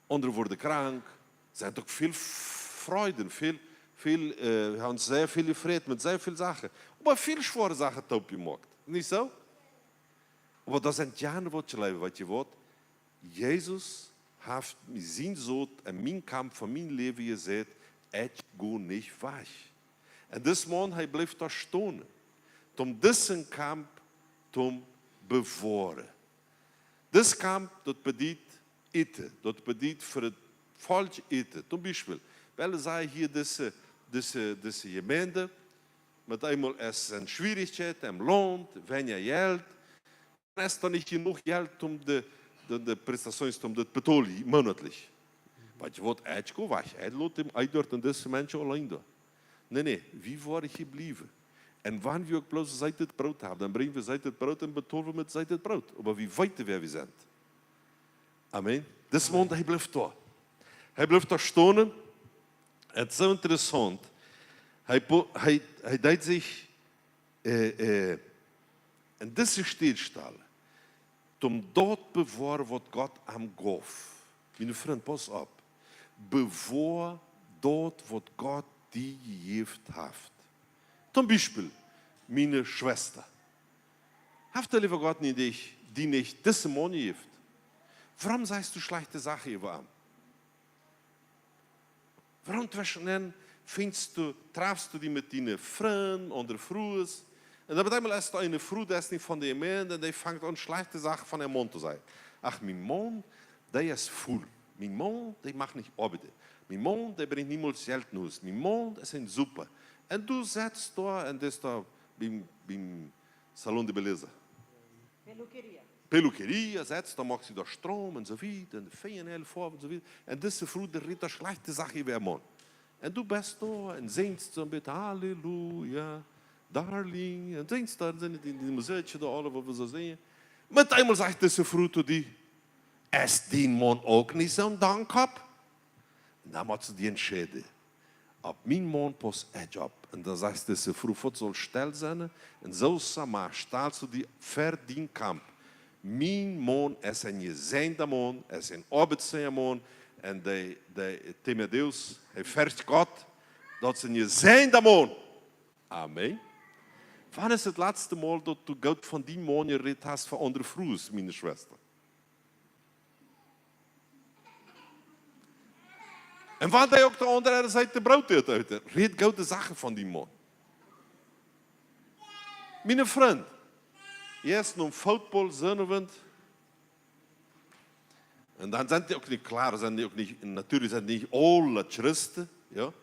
[SPEAKER 1] andere worden krank. Es sind doch viel Freuden, haben sehr viel Frieden mit sehr vielen Sachen. Aber viele schwere Sachen taub gemacht. Nicht so? Aber das sind Jahre, was je leven, wat je wordt. Jesus heeft zijn zoon en mijn kamp van mijn leven gezegd, ik ga niet weg. En dus man, hij blijft daar staan. Om deze kamp te bewahren. Dit kamp, dat bedient eten. Dat bedient voor het falsch eten. Zum Beispiel, weil zei hier deze gemeente, met eenmaal is een schwierigheid, een land, weinig geld. Is dan niet genoeg geld om de prestações om dat betalen, monatlich. Want je wordt uitgekomen, wacht, hij laat hem uit en deze mensen alleen daar. Nee, wie worden gebleven? En wanneer we ook bloos zijt het brood hebben, dan brengen we zijt het brood en betalen we met zijt het brood. Maar wie weten wer we zijn? Amen. Dus man, hij blijft daar. Hij blijft daar staan. Het is zo interessant. Hij deed zich in deze stilstal. Om dat bewaren wat God hem gaf. Mijn vriend, pas op. Bewaar dat wat God die gegeven heeft. Zum Beispiel, meine Schwester. Heeft der lieve Gott nicht dich, die nicht diese Mann gegeven? Warum sagst du schlechte Sachen über ihn? Warum treffst du die mit deinen Freunden oder Freunden? En dan betekent als een vrouw dat is niet van de gemeente en die vangt aan slechte zaken van haar man te zijn. Ach, mijn man, die is vol. Mijn man, die mag niet arbeiden. Mijn man, die brengt niemals geld naar huis. Mijn man, is een super. En du zit daar en dat is daar bij Salon de Beleza. Peluqueria, zit daar, maakt ze daar stroom en zo weiter. En de feien heel voor en zo weiter. En deze vrouw, die redt daar slechte zaken over haar man. En du bent daar en zingt zo'n beetje, halleluja. Darling, en zingst daar, zijn die muziekje daar, alle wat we zo zingen. Met eenmaal zegt deze vrouw tot die, is die man ook niet zo'n dank op? En dan moet ze die entscheiden. Op mijn man pas ik op. En dan zegt deze vrouw, wat zal stil zijn? En zo samen staat ze die verdient kamp. Mijn man is een gezegende man, is een arbeidszame man. En Timotheus, hij vergt God, dat ze een gezegende man. Amen. Wann ist das letzte Mal, dass du Gott von dem Mann geredet hast für andere Frauen, meine Schwester? Und wann der auch der andere Seite Brot hat, redet Gott die Sachen von dem Mann. Meine Freund, jetzt noch Football, Sonnenwind. Und dann sind die auch nicht klar, sind die auch nicht, natürlich sind nicht alle Christen, ja. Und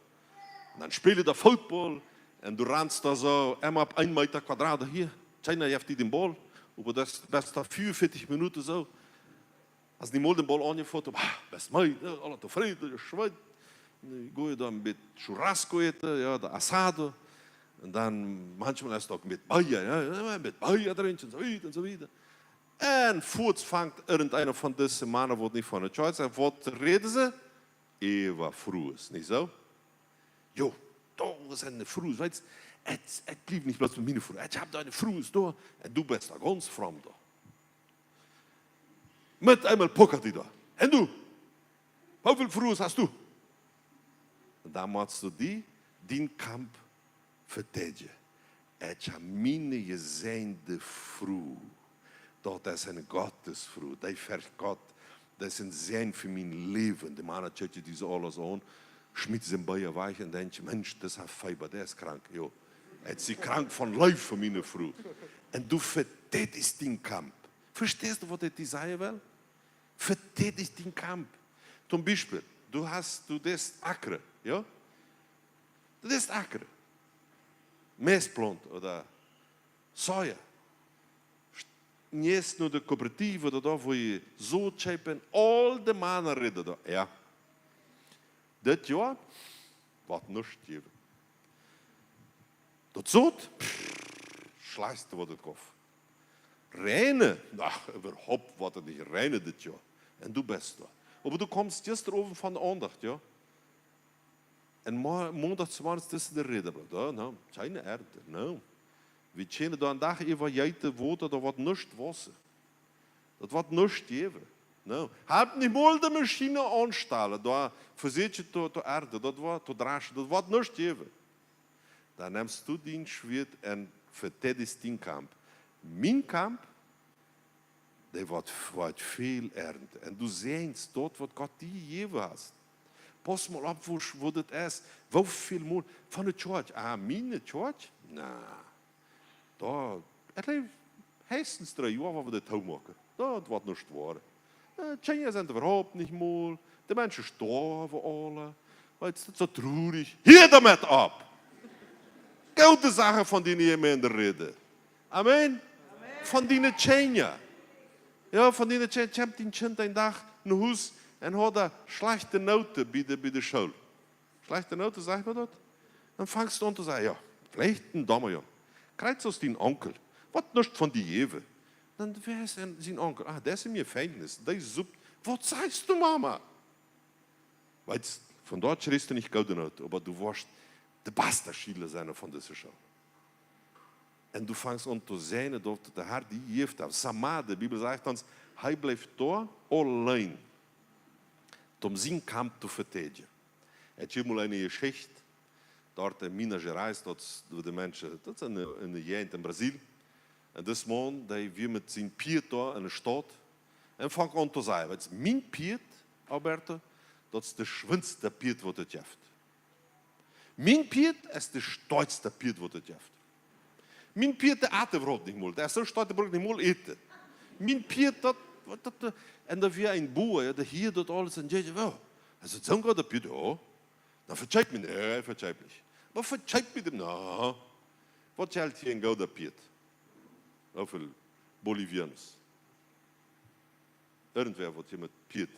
[SPEAKER 1] dann spielen die Football. En du rennst da so immer op 1 Meter Quadrat hier. China heeft die den Ball. Aber das best da 44 Minuten so. Als die mal den Ball angefangen haben, best mooi, alle tevreden, schweit. Gooi je dan met churrasco eten, ja, de asado. En dan manchmal is het ook met Bayer, ja, met Bayer drinken en zo weiter. En voorts vangt irgendeiner van deze mannen, wordt niet van de choice. En wat reden ze? Eva Vroes, niet zo? Jo. Da ist eine Frau, weißt du, es blieb nicht bloß mit meiner Frau. Ich habe da eine Frau da und du bist da ganz fremd da. Mit einmal pockert die da. Und du? Wie viele Frauen hast du? Und dann machst du den Kampf verteidigen. Ich habe meine gesehende Frau. Dort ist eine Gottesfrau, die fährt Gott. das ist ein Sein für mein Leben. Die Mann hat diese alles an, schmiert sie in Bayer weich und denkt, Mensch, das hat Fiber, der ist krank. Jo. Er ist krank von Leib von meiner Frau. Und du verteidigst den Kampf. Verstehst du, was ich sagen will? Verteidigst den Kampf. Zum Beispiel, du das Acker, ja? Das ist Acker. Maisplant oder Soja. Nicht nur die Kooperative oder da, wo ich so schäpen, all die Männer reden da. Ja. Das Jahr wird nichts geben. Das Sod, schleißt du, was das kauft. Reine, ach, überhaupt wird es nicht reine das Jahr. Und du bist da. Aber du kommst gestern oben von der Andacht, ja? Und Montag zu morgen ist das der Rede. Da, no, keine Erde, no. Wir können da einen Tag über jeden Wohnen, da wird nichts Wasser. Das wird nichts geben. No. Halt nicht mal die Maschine anstellen, da versiehst du die Erde, das wird nichts geben. Dann nimmst du den Schwert und verteidigst den Kampf. Mein Kampf, der wird viel ernten. Und du siehst dort, was Gott dir gegeben hat. Pass mal ab, wo das ist. Wie viel Mal von der Church? Ah, meine Church? Na, da, es lebt höchstens 3 Jahre, wo wir das Tau machen. Das wird nicht wahr. Die Kinder sind überhaupt nicht mal. Die Menschen sterben alle. Das ist so traurig. Hier damit ab! Gute Sachen, von denen ihr Männer reden. Amen? Von denen Kinder. Ja, von denen Kinder. Ich habe den Kind einen Tag in Haus und hat schlechte Noten bei der Schule. Schlechte Noten, sagt man das? Dann fangst du an zu sagen, ja, vielleicht ein Dame, ja. Kreuz aus den Onkel. Was nicht von die Jewe? Dann, wer ist denn sein Onkel? Ah, der ist in mir Feindnis. Der ist super. Was sagst du, Mama? Weißt, von dort schreist du nicht gute Noten, aber du wirst der beste Schüler sein von dieser Schule. Und du fängst an zu sehen, dass der Herr die Jewe hat. Samar, die Bibel sagt uns, er bleibt da allein, um seinen Kampf zu verteidigen. Es gibt mal eine Geschichte, dort in Minas Gerais, dort die Menschen, das ist eine Gegend in Brasilien. Und das Mann, der wir mit seinem Piet da in der Stadt, und fängt an zu sagen, mein Piet, Alberto, das ist der schönste Piet, was es gibt. Mein Piet ist der stolzste Piet, was es gibt. Mein Piet, der atet überhaupt nicht mal. Der ist so stolz, der braucht nicht mal eten. Mein Piet, und da wir ein Bauer, der hier dort alles und sagt, oh, also so ein guter Piet, ja. Dan vertjijt me niet. Nee, vertjijt me niet. Maar vertjijt me hem nou. Wat geldt hier in Gouda Piet? Hoeveel Bolivianos? Irgendwer wordt hier met Piet.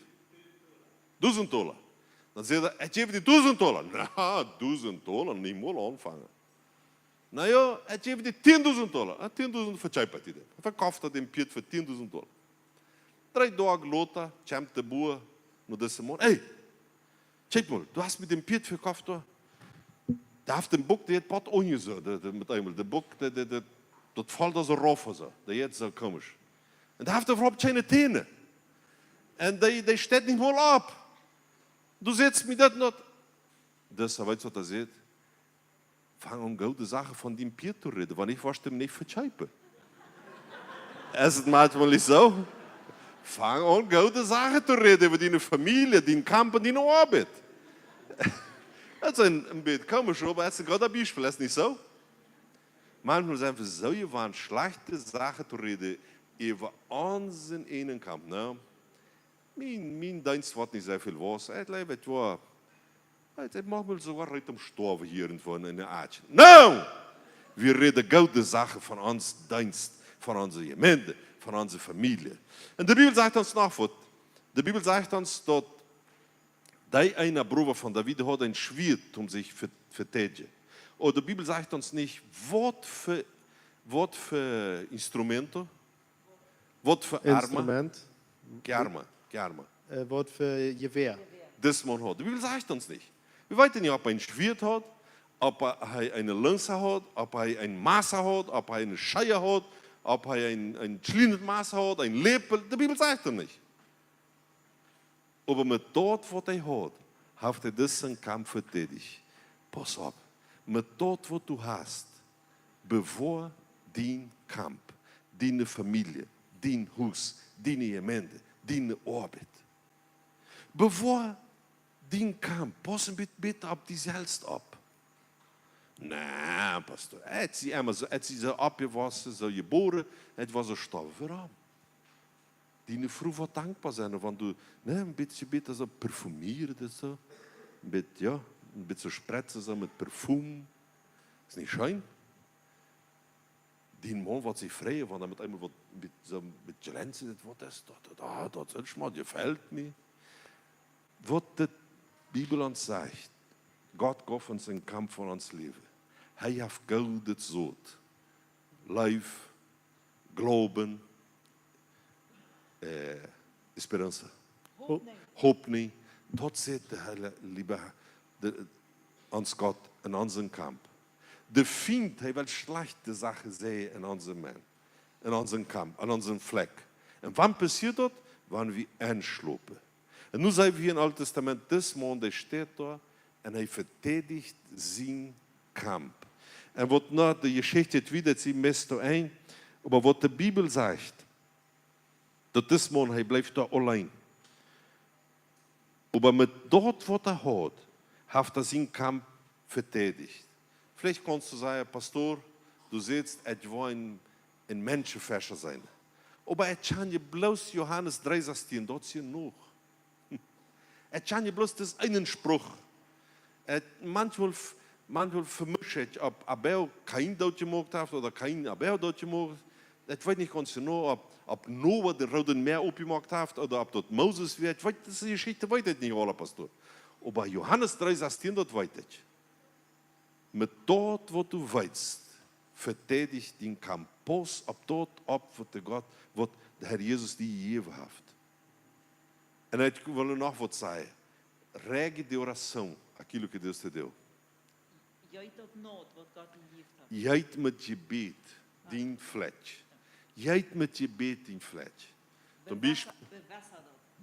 [SPEAKER 1] $1000. Dan zeg je, het geeft die $1000. Nou, $1000, niet meer aanvangen. Nou ja, het geeft die $10.000. $10.000 vertjijt me die. Verkauft dat in Piet voor $10.000. 3 dagen later, komt de boer naar deze man. Hey! Kijk mal, du hast mit dem Piet verkauft, der hat den Bock, der hat Bad angesagt, mit einmal. Der Bock, das fällt da so rauf, der jetzt so komisch. Und der hat überhaupt keine Zähne. Und der steht nicht mal ab. Du setzt mir das nicht. Das, weißt du, was er sagt? Fang an, gute Sachen von dem Piet zu reden, weil ich was dem nicht vertscheipe. Es ist manchmal nicht so. Fang an, gute Sachen zu reden über deine Familie, deinen Kampf und deine Arbeit. Das ist ein bisschen komisch, aber es ist gerade ein Beispiel, ist nicht so? Manchmal sind wir so gewohnt, schlechte Sachen zu reden über unseren Innenkampf. No? Mein Dienst wird nicht sehr viel was. Ich mache mir sogar heute am Sterben hier irgendwo in der Art. No! Wir reden gute Sachen von unserem Dienst, von unserer Gemeinde, von unserer Familie. Und die Bibel sagt uns noch was. Die Bibel sagt uns, dass der eine Bruder von David hat ein Schwert, sich zu verteidigen. Und die Bibel sagt uns nicht, was für Instrumente, was für Arme. Arme.
[SPEAKER 3] Wort für Gewehr.
[SPEAKER 1] Das man hat. Die Bibel sagt uns nicht. Wir wissen nicht, ob er ein Schwert hat, ob er eine Lanze hat, ob er ein Messer hat, ob er eine Scheie hat, ob er ein Schlingenmaß hat, ein Lepel. Die Bibel sagt er nicht. Aber mit dort, was er hat er diesen Kampf verteidigt. Pass auf. Mit dort, was du hast, bevor dein Kampf, deine Familie, dein Haus, deine Gemeinde, deine Arbeit. Bevor die kam, passen bitte op die selbst op. Nee, pastor, het sie zo abgewassen, zo geboren, het was een stof voor die vroeg wat dankbaar zijn, want du een beetje zo perfumeren, zo. Een beetje spritsen zo met parfum. Is niet schön? Die man wat zich vrij, want hij moet eenmaal wat met glänzen, wat is dat? Dat is maar, gefällt mir. Wat de Bibel ons zegt, Gott gaf ons een kamp van ons leven. Hij heeft gouden zoot. Life, glauben, esperança. Hoop niet. Dat zit de hele lieve, ons Gott in onze kamp. De Feind, hij wil slechte Sachen sehen in onze man, in onze kamp, in onze vlek. En wanneer passiert dat? Wanneer we einslopen. En nu zijn we hier in het Oude Testament, dit man, der steht daar en hij verdedigt zijn kamp. En wat nou, de Geschichte het wieder, sie misst er ein, aber wat de Bibel zegt, dat dit man, hij blijft daar alleen. Aber mit dort, wat hij hat, heeft zijn kamp verdedigt. Vielleicht kannst du sagen, Pastor, du siehst, es war ein Menschenfäscher sein. Aber es kann ja bloß Johannes 3,16, dort hier noch. Es kann ja bloß das einen Spruch. Manchmal vermischt es, ob Abel Kain dort gemacht hat oder Kain Abel dort gemacht hat. Ich weiß nicht ganz genau, ob Noah den Roten Meer aufgemacht hat oder ob dort Moses wird. Ich weiß, das ist die Geschichte, weiß ich nicht, alle Pastor. Aber Johannes 3,16, dort weiß ich. Met dat wat du weißt, verteidigt den Kampf. Pas op dat op wat de Heer Jezus die gegeven heeft. En ik wil nog wat zeggen. Regue de oração, aquilo que Deus te deu. Juit met gebed, die vlek. Juit met gebed, die vlek.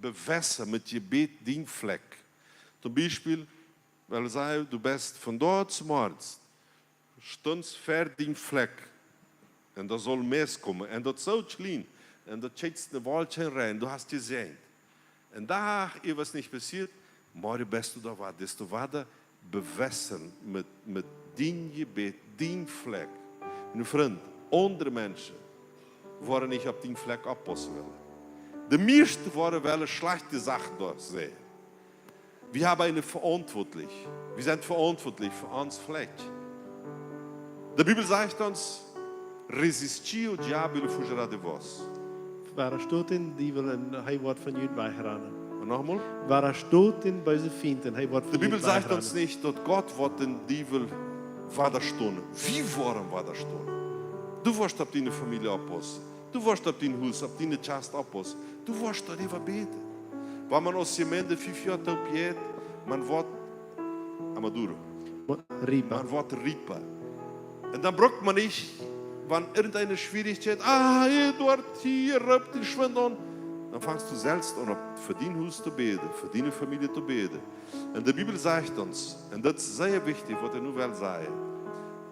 [SPEAKER 1] Bewässer met gebed, die vlek. Zum Beispiel, weil er zei, du bist von dort zum Arzt, stunds ver die vlek. En dat zal mes komen. En dat zo klein. En dat schietst de Waldchen rein. Du hast gesehen. En daar is was niet passiert. Maar bist du da war. Desto weiter bewässern met die gebed, die vlek. Mijn vriend, andere mensen waren niet op die vlek oppassen willen. De meeste waren wel slechte Sachen dort sehen. Wir haben eine verantwortlich. Wir sind verantwortlich für uns Fleck. Die Bibel sagt uns, resistir o diabo e ele fugirá de vós.
[SPEAKER 3] Waar er stoot in, die wil en hij wordt van jullie wegrennen.
[SPEAKER 1] Und nochmal.
[SPEAKER 3] Waar er stoot in bij zijn vriend en hij wordt van
[SPEAKER 1] Die
[SPEAKER 3] jullie
[SPEAKER 1] Bibel sagt
[SPEAKER 3] wegrennen.
[SPEAKER 1] uns nicht, dass Gott wird den Diebel widerstehen. Wie waren widerstehen? Du wirst auf deine Familie aufpassen. Du wirst auf dein Haus, auf deine Chast aufpassen. Du wirst darüber beten. Wenn man aus Gemeinde 5 Jahre taupiert, man wird amaduro.
[SPEAKER 3] Ripa.
[SPEAKER 1] Man wird Ripa. Und dann braucht man nicht, wenn irgendeine Schwierigkeit, Eduard, hier, rübt den Schwind an. Dann fängst du selbst an, für dein Haus zu beten, für deine Familie zu beten. Und die Bibel sagt uns, und das ist sehr wichtig, was ich nur will sagen,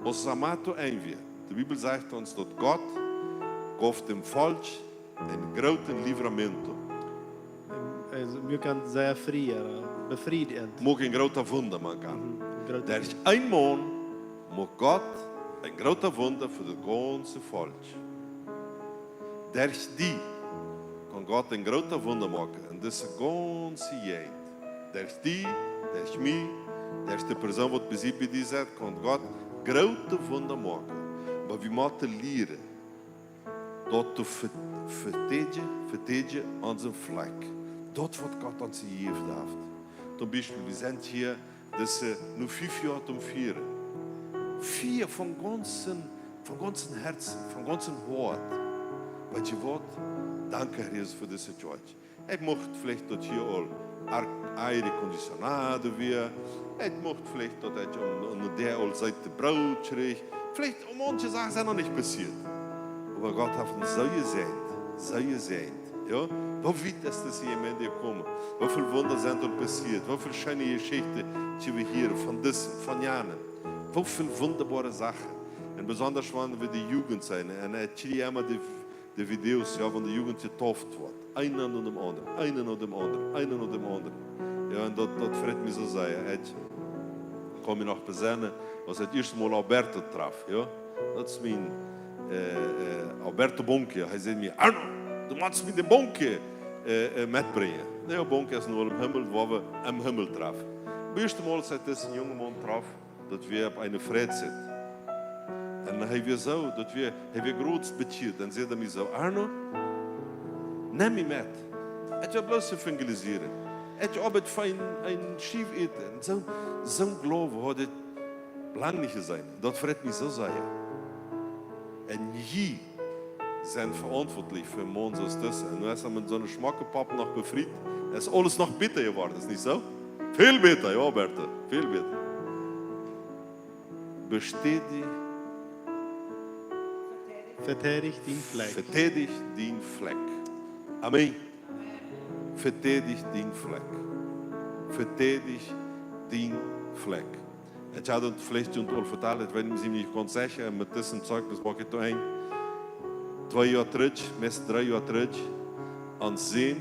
[SPEAKER 1] was Amato einwirkt. Die Bibel sagt uns, dass Gott gab dem Volk ein großes Livramento.
[SPEAKER 3] Also, wir können sehr befriedigend.
[SPEAKER 1] Mag ein großer Wunder machen.
[SPEAKER 3] Groot-
[SPEAKER 1] Der ist ein Mann, mag Gott ein großer Wunder für das ganze Volk. Der ist die, kann Gott ein großer Wunder machen. Und das ist ganze Jahr. Der ist die, der ist mich, der ist die Person, die bei dir sagt, kann Gott große Wunder machen. Aber wir müssen lernen, dort zu verteidigen unseren Fleck. Dort, was Gott uns gegeben hat. Zum Beispiel, wir sind hier, das nur 5 Jahre um 4. 4 von ganzem Herzen, von ganzem Hort. Weet je wat? Danke, Herr Jesus, für diese Church. Ich möchte vielleicht dort hier all Aire Condicionado weer. Ich möchte vielleicht dort an der all Seite Brot schräg. Vielleicht, manche Sachen sind noch nicht passiert. Aber Gott hat uns so gesehen. Ja? Wo weit ist das jemand gekommen? Wie viele Wunder sind dort passiert? Wie viele schöne Geschichten die wir hier von Jahren? Wie viele wunderbare Sachen. Und besonders wenn wir die Jugend sind. Und ich immer die de video's ja, van de jugend getauft wordt. Een na dem anderen, een na dem anderen, een na dem anderen. Ja, en dat freut mich so sehr. Ich kann mich noch besinnen, als het eerste Mal Alberto traf. Ja? Dat is mijn Alberto Bonke. Hij zei mir, Arno, du musst mir den Bonke mitbrengen. Ja, Bonke is nur im Himmel, waar we im Himmel trafen. Het eerste Mal, als het een jonge man traf, dat we op een vrede zitten. En hij weer zo, dat we groot betuurd. En zei hij zo, Arno, neem me met. Ik wil bloos evangeliseren. Ik wil altijd fijn een schief eten. Zo'n geloven had het lang niet gezien. Dat freut mich zo zeer. En jullie zijn verantwoordelijk voor een zoals deze. En nu is hij met zo'n schmakkenpap nog bevriend. Is alles nog beter geworden, is niet zo? Veel beter, ja, Bertha. Veel beter. Bestätige.
[SPEAKER 3] Verteidigt den Fleck.
[SPEAKER 1] Verteidig den Fleck. Amen. Verteidig den Fleck. Verteidig den Fleck. Ich habe das vielleicht schon vertellen, wenn ich nicht kann sagen, mit diesem Zeugnis mag ich da ein. 2 Jahre terug, meest 3 Jahre terug, aan zijn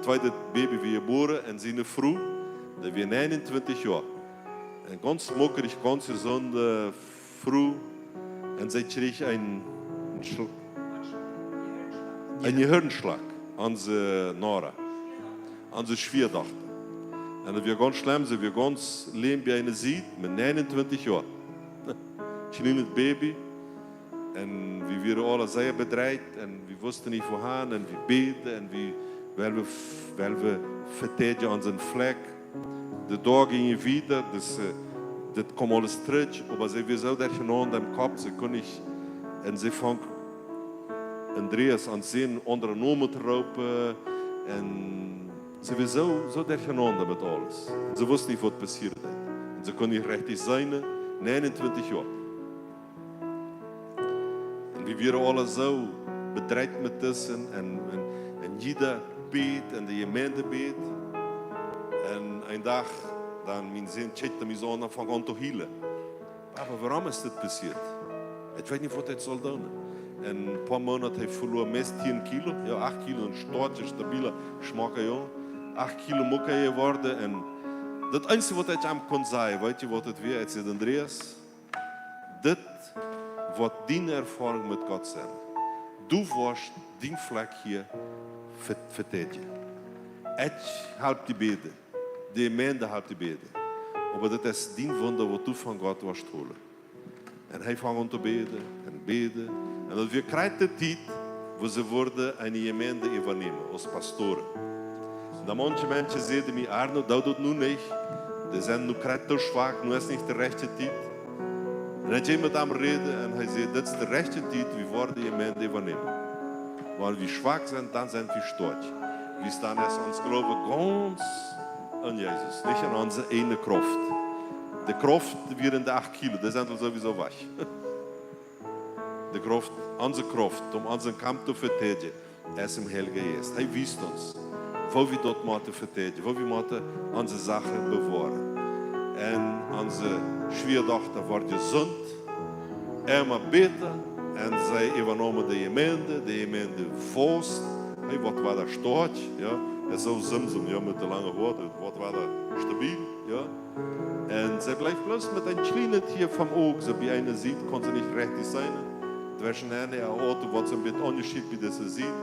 [SPEAKER 1] tweede baby weer geboren en zijn vrouw, dat weer 29 jaar. Een ganz mokkerig, ganz gezonde vrouw. En zij kreeg een Gehirnschlag aan zijn Nora, aan zijn Schwiegerdochter. En dat was ganz schlimm, ze was ganz leem bij een ziet met 29 jaar. Kleines baby. En we waren alle zeer bedreigd en we wisten niet vooraan en we beden en we verteidigen aan zijn vlek. De dag ging je wieder, dus dit kwam alles terug. Maar ze waren zo durcheinander im Kopf, ze kon niet. En ze vang Andreas aan zijn andere nomen te roepen. En ze waren zo durcheinander met alles. En ze wisten niet wat passiert. En ze kon niet richtig zijn, 29 jaar. We waren alle zo bedreigd met tussen en jeder beet en de gemeente beet. En een dag, dan mijn zin checkte me zo en van aan te hielen. Papa, waarom is dit passiert? Ik weet niet wat hij zal doen. En een paar maanden heeft hij verloren meest 10 kilo. Ja, 8 kilo, een stootje, stabiele smaak, ja. 8 kilo moet hij worden. En dat enige wat hij hem kon zeggen, weet je wat het weer? Hij zei, Andreas, dit wat die ervaring met God zijn. Du wirst die Fleck hier verteidigen. Ik help die beden. De gemeente helpt die beden. Maar dat is die wunder wat du van God wirst holen. En hij vangt aan te beden en beden. En dat we krijgen de tijd waar ze worden een gemeente overnemen als pastoren. En dan manche mensen zeiden mij, Arno, dat doet nu niet. Die zijn nu krijgt te zwak, nu is niet de rechte tijd. En hij ging met hem reden en hij zei, dit is de rechte tijd, we worden die gemeente overnemen. Wanneer we zwak zijn, dan zijn we sterk. We staan als ons geloven ganz aan Jezus, niet aan onze ene kracht. De kracht weer in de 8 kilo, dat zijn we sowieso weg. De kracht, onze kracht, om onze kamp te verdedigen, is im Heilige Geest. Hij wijst ons, hoe we dat moeten verdedigen, hoe we moeten onze zaken bewaren. En onze Schwiegerdochter wordt gezond, immer beter. En zij overnamen de gemeente vast. Hey, wat was dat stort? Ja? En zo Simson, ja, met de lange woorden, wat was dat stabiel? Ja? En zij blijft bloos met een kleine tier van oog. Ze bij een ziet, kon ze niet richtig zijn. Zwischen hen en auto wordt ze een beetje onderschied bij deze ziet.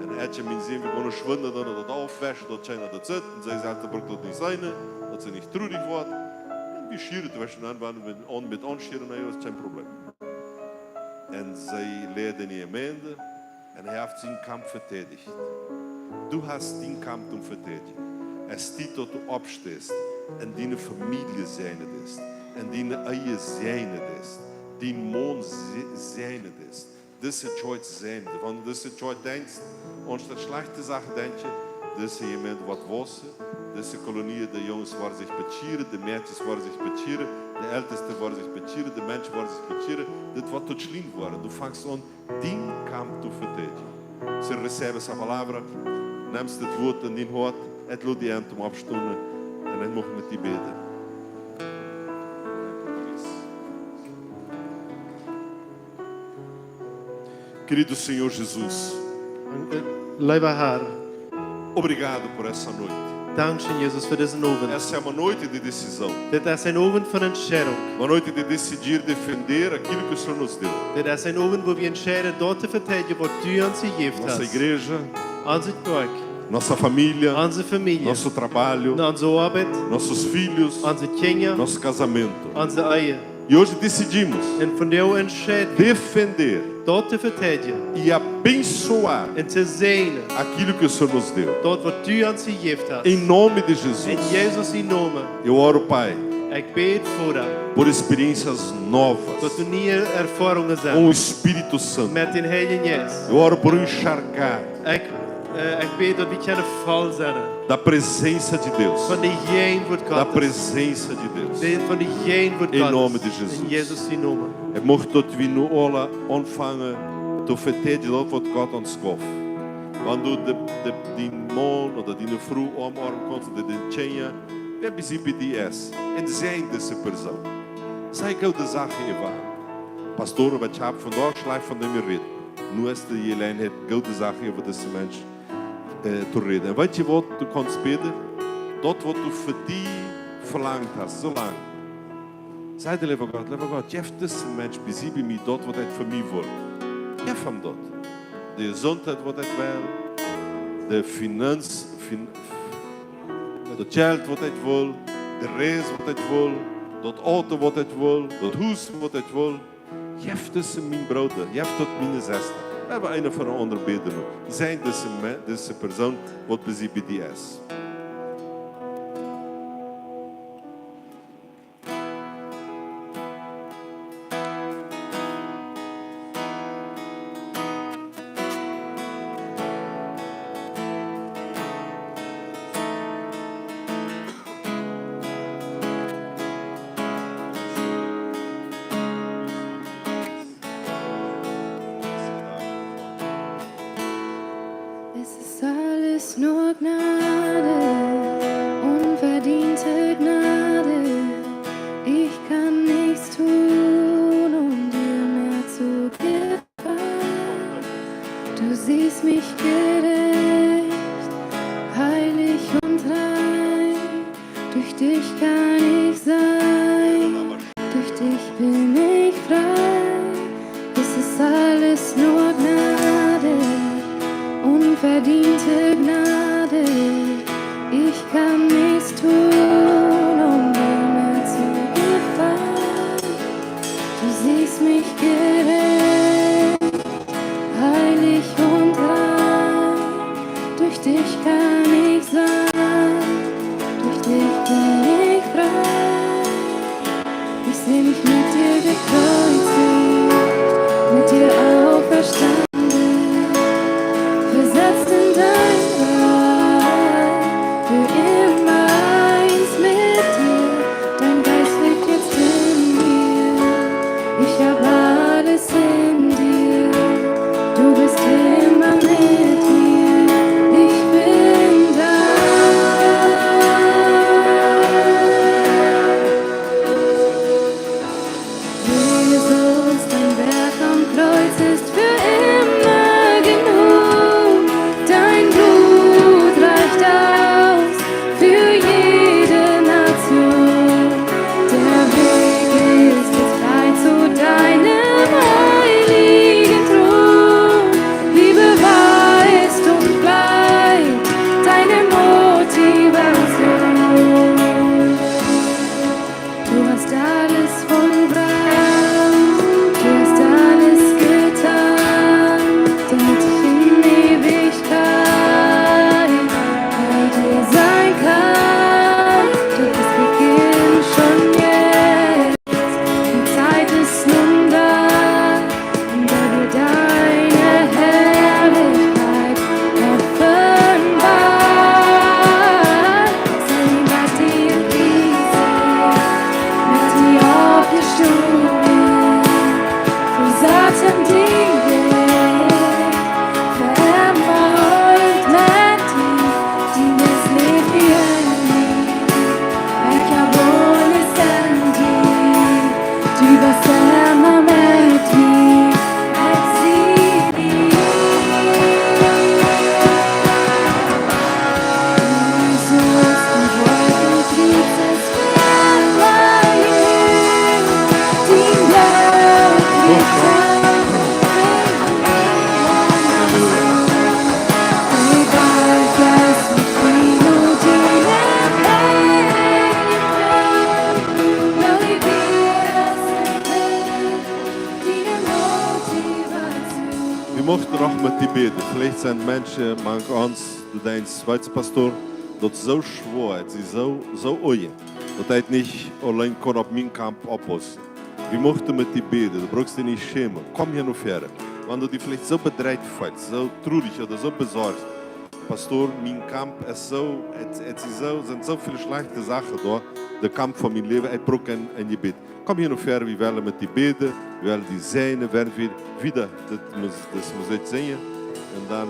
[SPEAKER 1] En als je mijn zin, we kunnen schwinden, dan dat afwaschen, dat zijn dat zit. En zij zegt, dat moet niet zijn, dat ze niet treurig wordt. We schieren zwischen hen, wanneer we met aanschieren, dat is geen probleem. En zij leerde in die gemeente en hij heeft zijn kamp verteidigt. Du hast den Kampf um verteidigen. Es steht dort, du abstehst en die Familie zijn het is. En die Ehe zijn het is. Die Mann zijn het is. Dat is het ooit zijn. Want dat is het ooit denkt. Ons dat slechte zaken denk je. Dat is iemand wat was. Dat is de kolonie. De jongens waren zich betsieren. De meisjes waren zich betsieren. De ältesten waren zich betsieren. De mensen waren zich betsieren. Dit wat tot schlimm waren. Du fangst aan die Kampf te verdedigen. Ze recebe essa palavra. Neemst het woord en die hoort. Het laat die hand om afstonden. En dan mogen we met die beden. Querido Senhor Jesus,
[SPEAKER 3] Lieber Herr,
[SPEAKER 1] obrigado por essa noite.
[SPEAKER 3] dankzij Jesus voor deze avond.
[SPEAKER 1] Essa é uma noite de decisão.
[SPEAKER 3] Dit is een avond van entscheidung.
[SPEAKER 1] Uma noite de decidir defender aquilo que o Senhor nos deu.
[SPEAKER 3] Dit is een avond waar we entscheiden dort te verteidigen wat du ons gegeven
[SPEAKER 1] Nossa
[SPEAKER 3] hast.
[SPEAKER 1] igreja,
[SPEAKER 3] Onze kerk,
[SPEAKER 1] nossa família,
[SPEAKER 3] onze familie,
[SPEAKER 1] nosso trabalho,
[SPEAKER 3] onze arbeid,
[SPEAKER 1] nossos filhos,
[SPEAKER 3] onze kinderen,
[SPEAKER 1] nosso casamento.
[SPEAKER 3] onze eieren.
[SPEAKER 1] E hoje decidimos
[SPEAKER 3] En van jou entscheiden we
[SPEAKER 1] defender
[SPEAKER 3] dort te verteidigen
[SPEAKER 1] e abençoar
[SPEAKER 3] en te zegenen
[SPEAKER 1] aquilo que o Senhor nos deu.
[SPEAKER 3] dort wat du ons gegeven hast.
[SPEAKER 1] Em nome de
[SPEAKER 3] In
[SPEAKER 1] Jesus,
[SPEAKER 3] Jezus' naam.
[SPEAKER 1] eu oro, Pai,
[SPEAKER 3] Ik bid voor dat.
[SPEAKER 1] por experiências novas
[SPEAKER 3] Dat er nieuwe ervaringen
[SPEAKER 1] com
[SPEAKER 3] zijn
[SPEAKER 1] o Espírito Santo.
[SPEAKER 3] met de Heilige Geest.
[SPEAKER 1] Eu oro por encharcar
[SPEAKER 3] Ik bid dat we kunnen vol zijn
[SPEAKER 1] da presença de Deus,
[SPEAKER 3] van de Geen wordt
[SPEAKER 1] da
[SPEAKER 3] God.
[SPEAKER 1] presença de Deus.
[SPEAKER 3] Van de Geen wordt
[SPEAKER 1] In
[SPEAKER 3] God.
[SPEAKER 1] nome de Jesus.
[SPEAKER 3] In Jezus' naam.
[SPEAKER 1] Het mocht tot we nu alle ontvangen, te vertellen dat wat God ons gaf. Wanneer die man of die vrouw omarmen komt, de tjenja, we hebben ze bij die is. En zijn deze persoon. Zij gaan de zaken even. Pastoren, wat je hebt vandaag, schrijf van hem reden. Nu is de Jelijn het gaan de zaken over deze mens te reden. En weet je wat, du kannst bidden? Dat wat du voor die verlangt hast, zo lang. Zei de lieve God, geef deze mens bij mij dat wat hij voor mij wil. Geef hem dat. De gezondheid wat hij wil, de de geld wat hij wil, de reis wat hij wil, dat auto wat hij wil, dat huis wat hij wil. Geef deze mijn broeder, geef dat mijn zuster. We hebben een van de andere bedelen. Zijn deze persoon wat bij die is.
[SPEAKER 4] Es ist alles nur Gnade, unverdiente Gnade. Ich kann nichts tun, um dir mehr zu gefallen. Du siehst mich gerecht, heilig und rein. Durch dich kann ich sein, durch dich bin ich frei. Es ist alles nur Gnade. Unverdiente Gnade, ich kann nichts tun, um dir mehr zu gefallen. Du siehst mich gerecht, heilig und rein. Durch dich kann ich sein, durch dich bin ich frei.
[SPEAKER 1] mochten noch mit die beten. Vielleicht sind Menschen, manch uns, du denkst, Schweizer Pastor, dat is zo schwer, het is zo oeien. Dat hij het niet alleen kon op mijn kamp oplossen. Wir mochten mit die beten, du brauchst dich nicht schämen. Komm hier noch verder. Wenn du dich vielleicht so bedreht fühlst, so traurig oder so besorgt. Pastor, mein Kampf ist so, sind so viele schlechte Sachen da. Der Kampf von meinem Leben, ich brauche ein Gebet. Komm hier noch verder, wir wollen mit die beten, wir wollen die sehen, werden wir wieder, das muss ich sehen. Und dann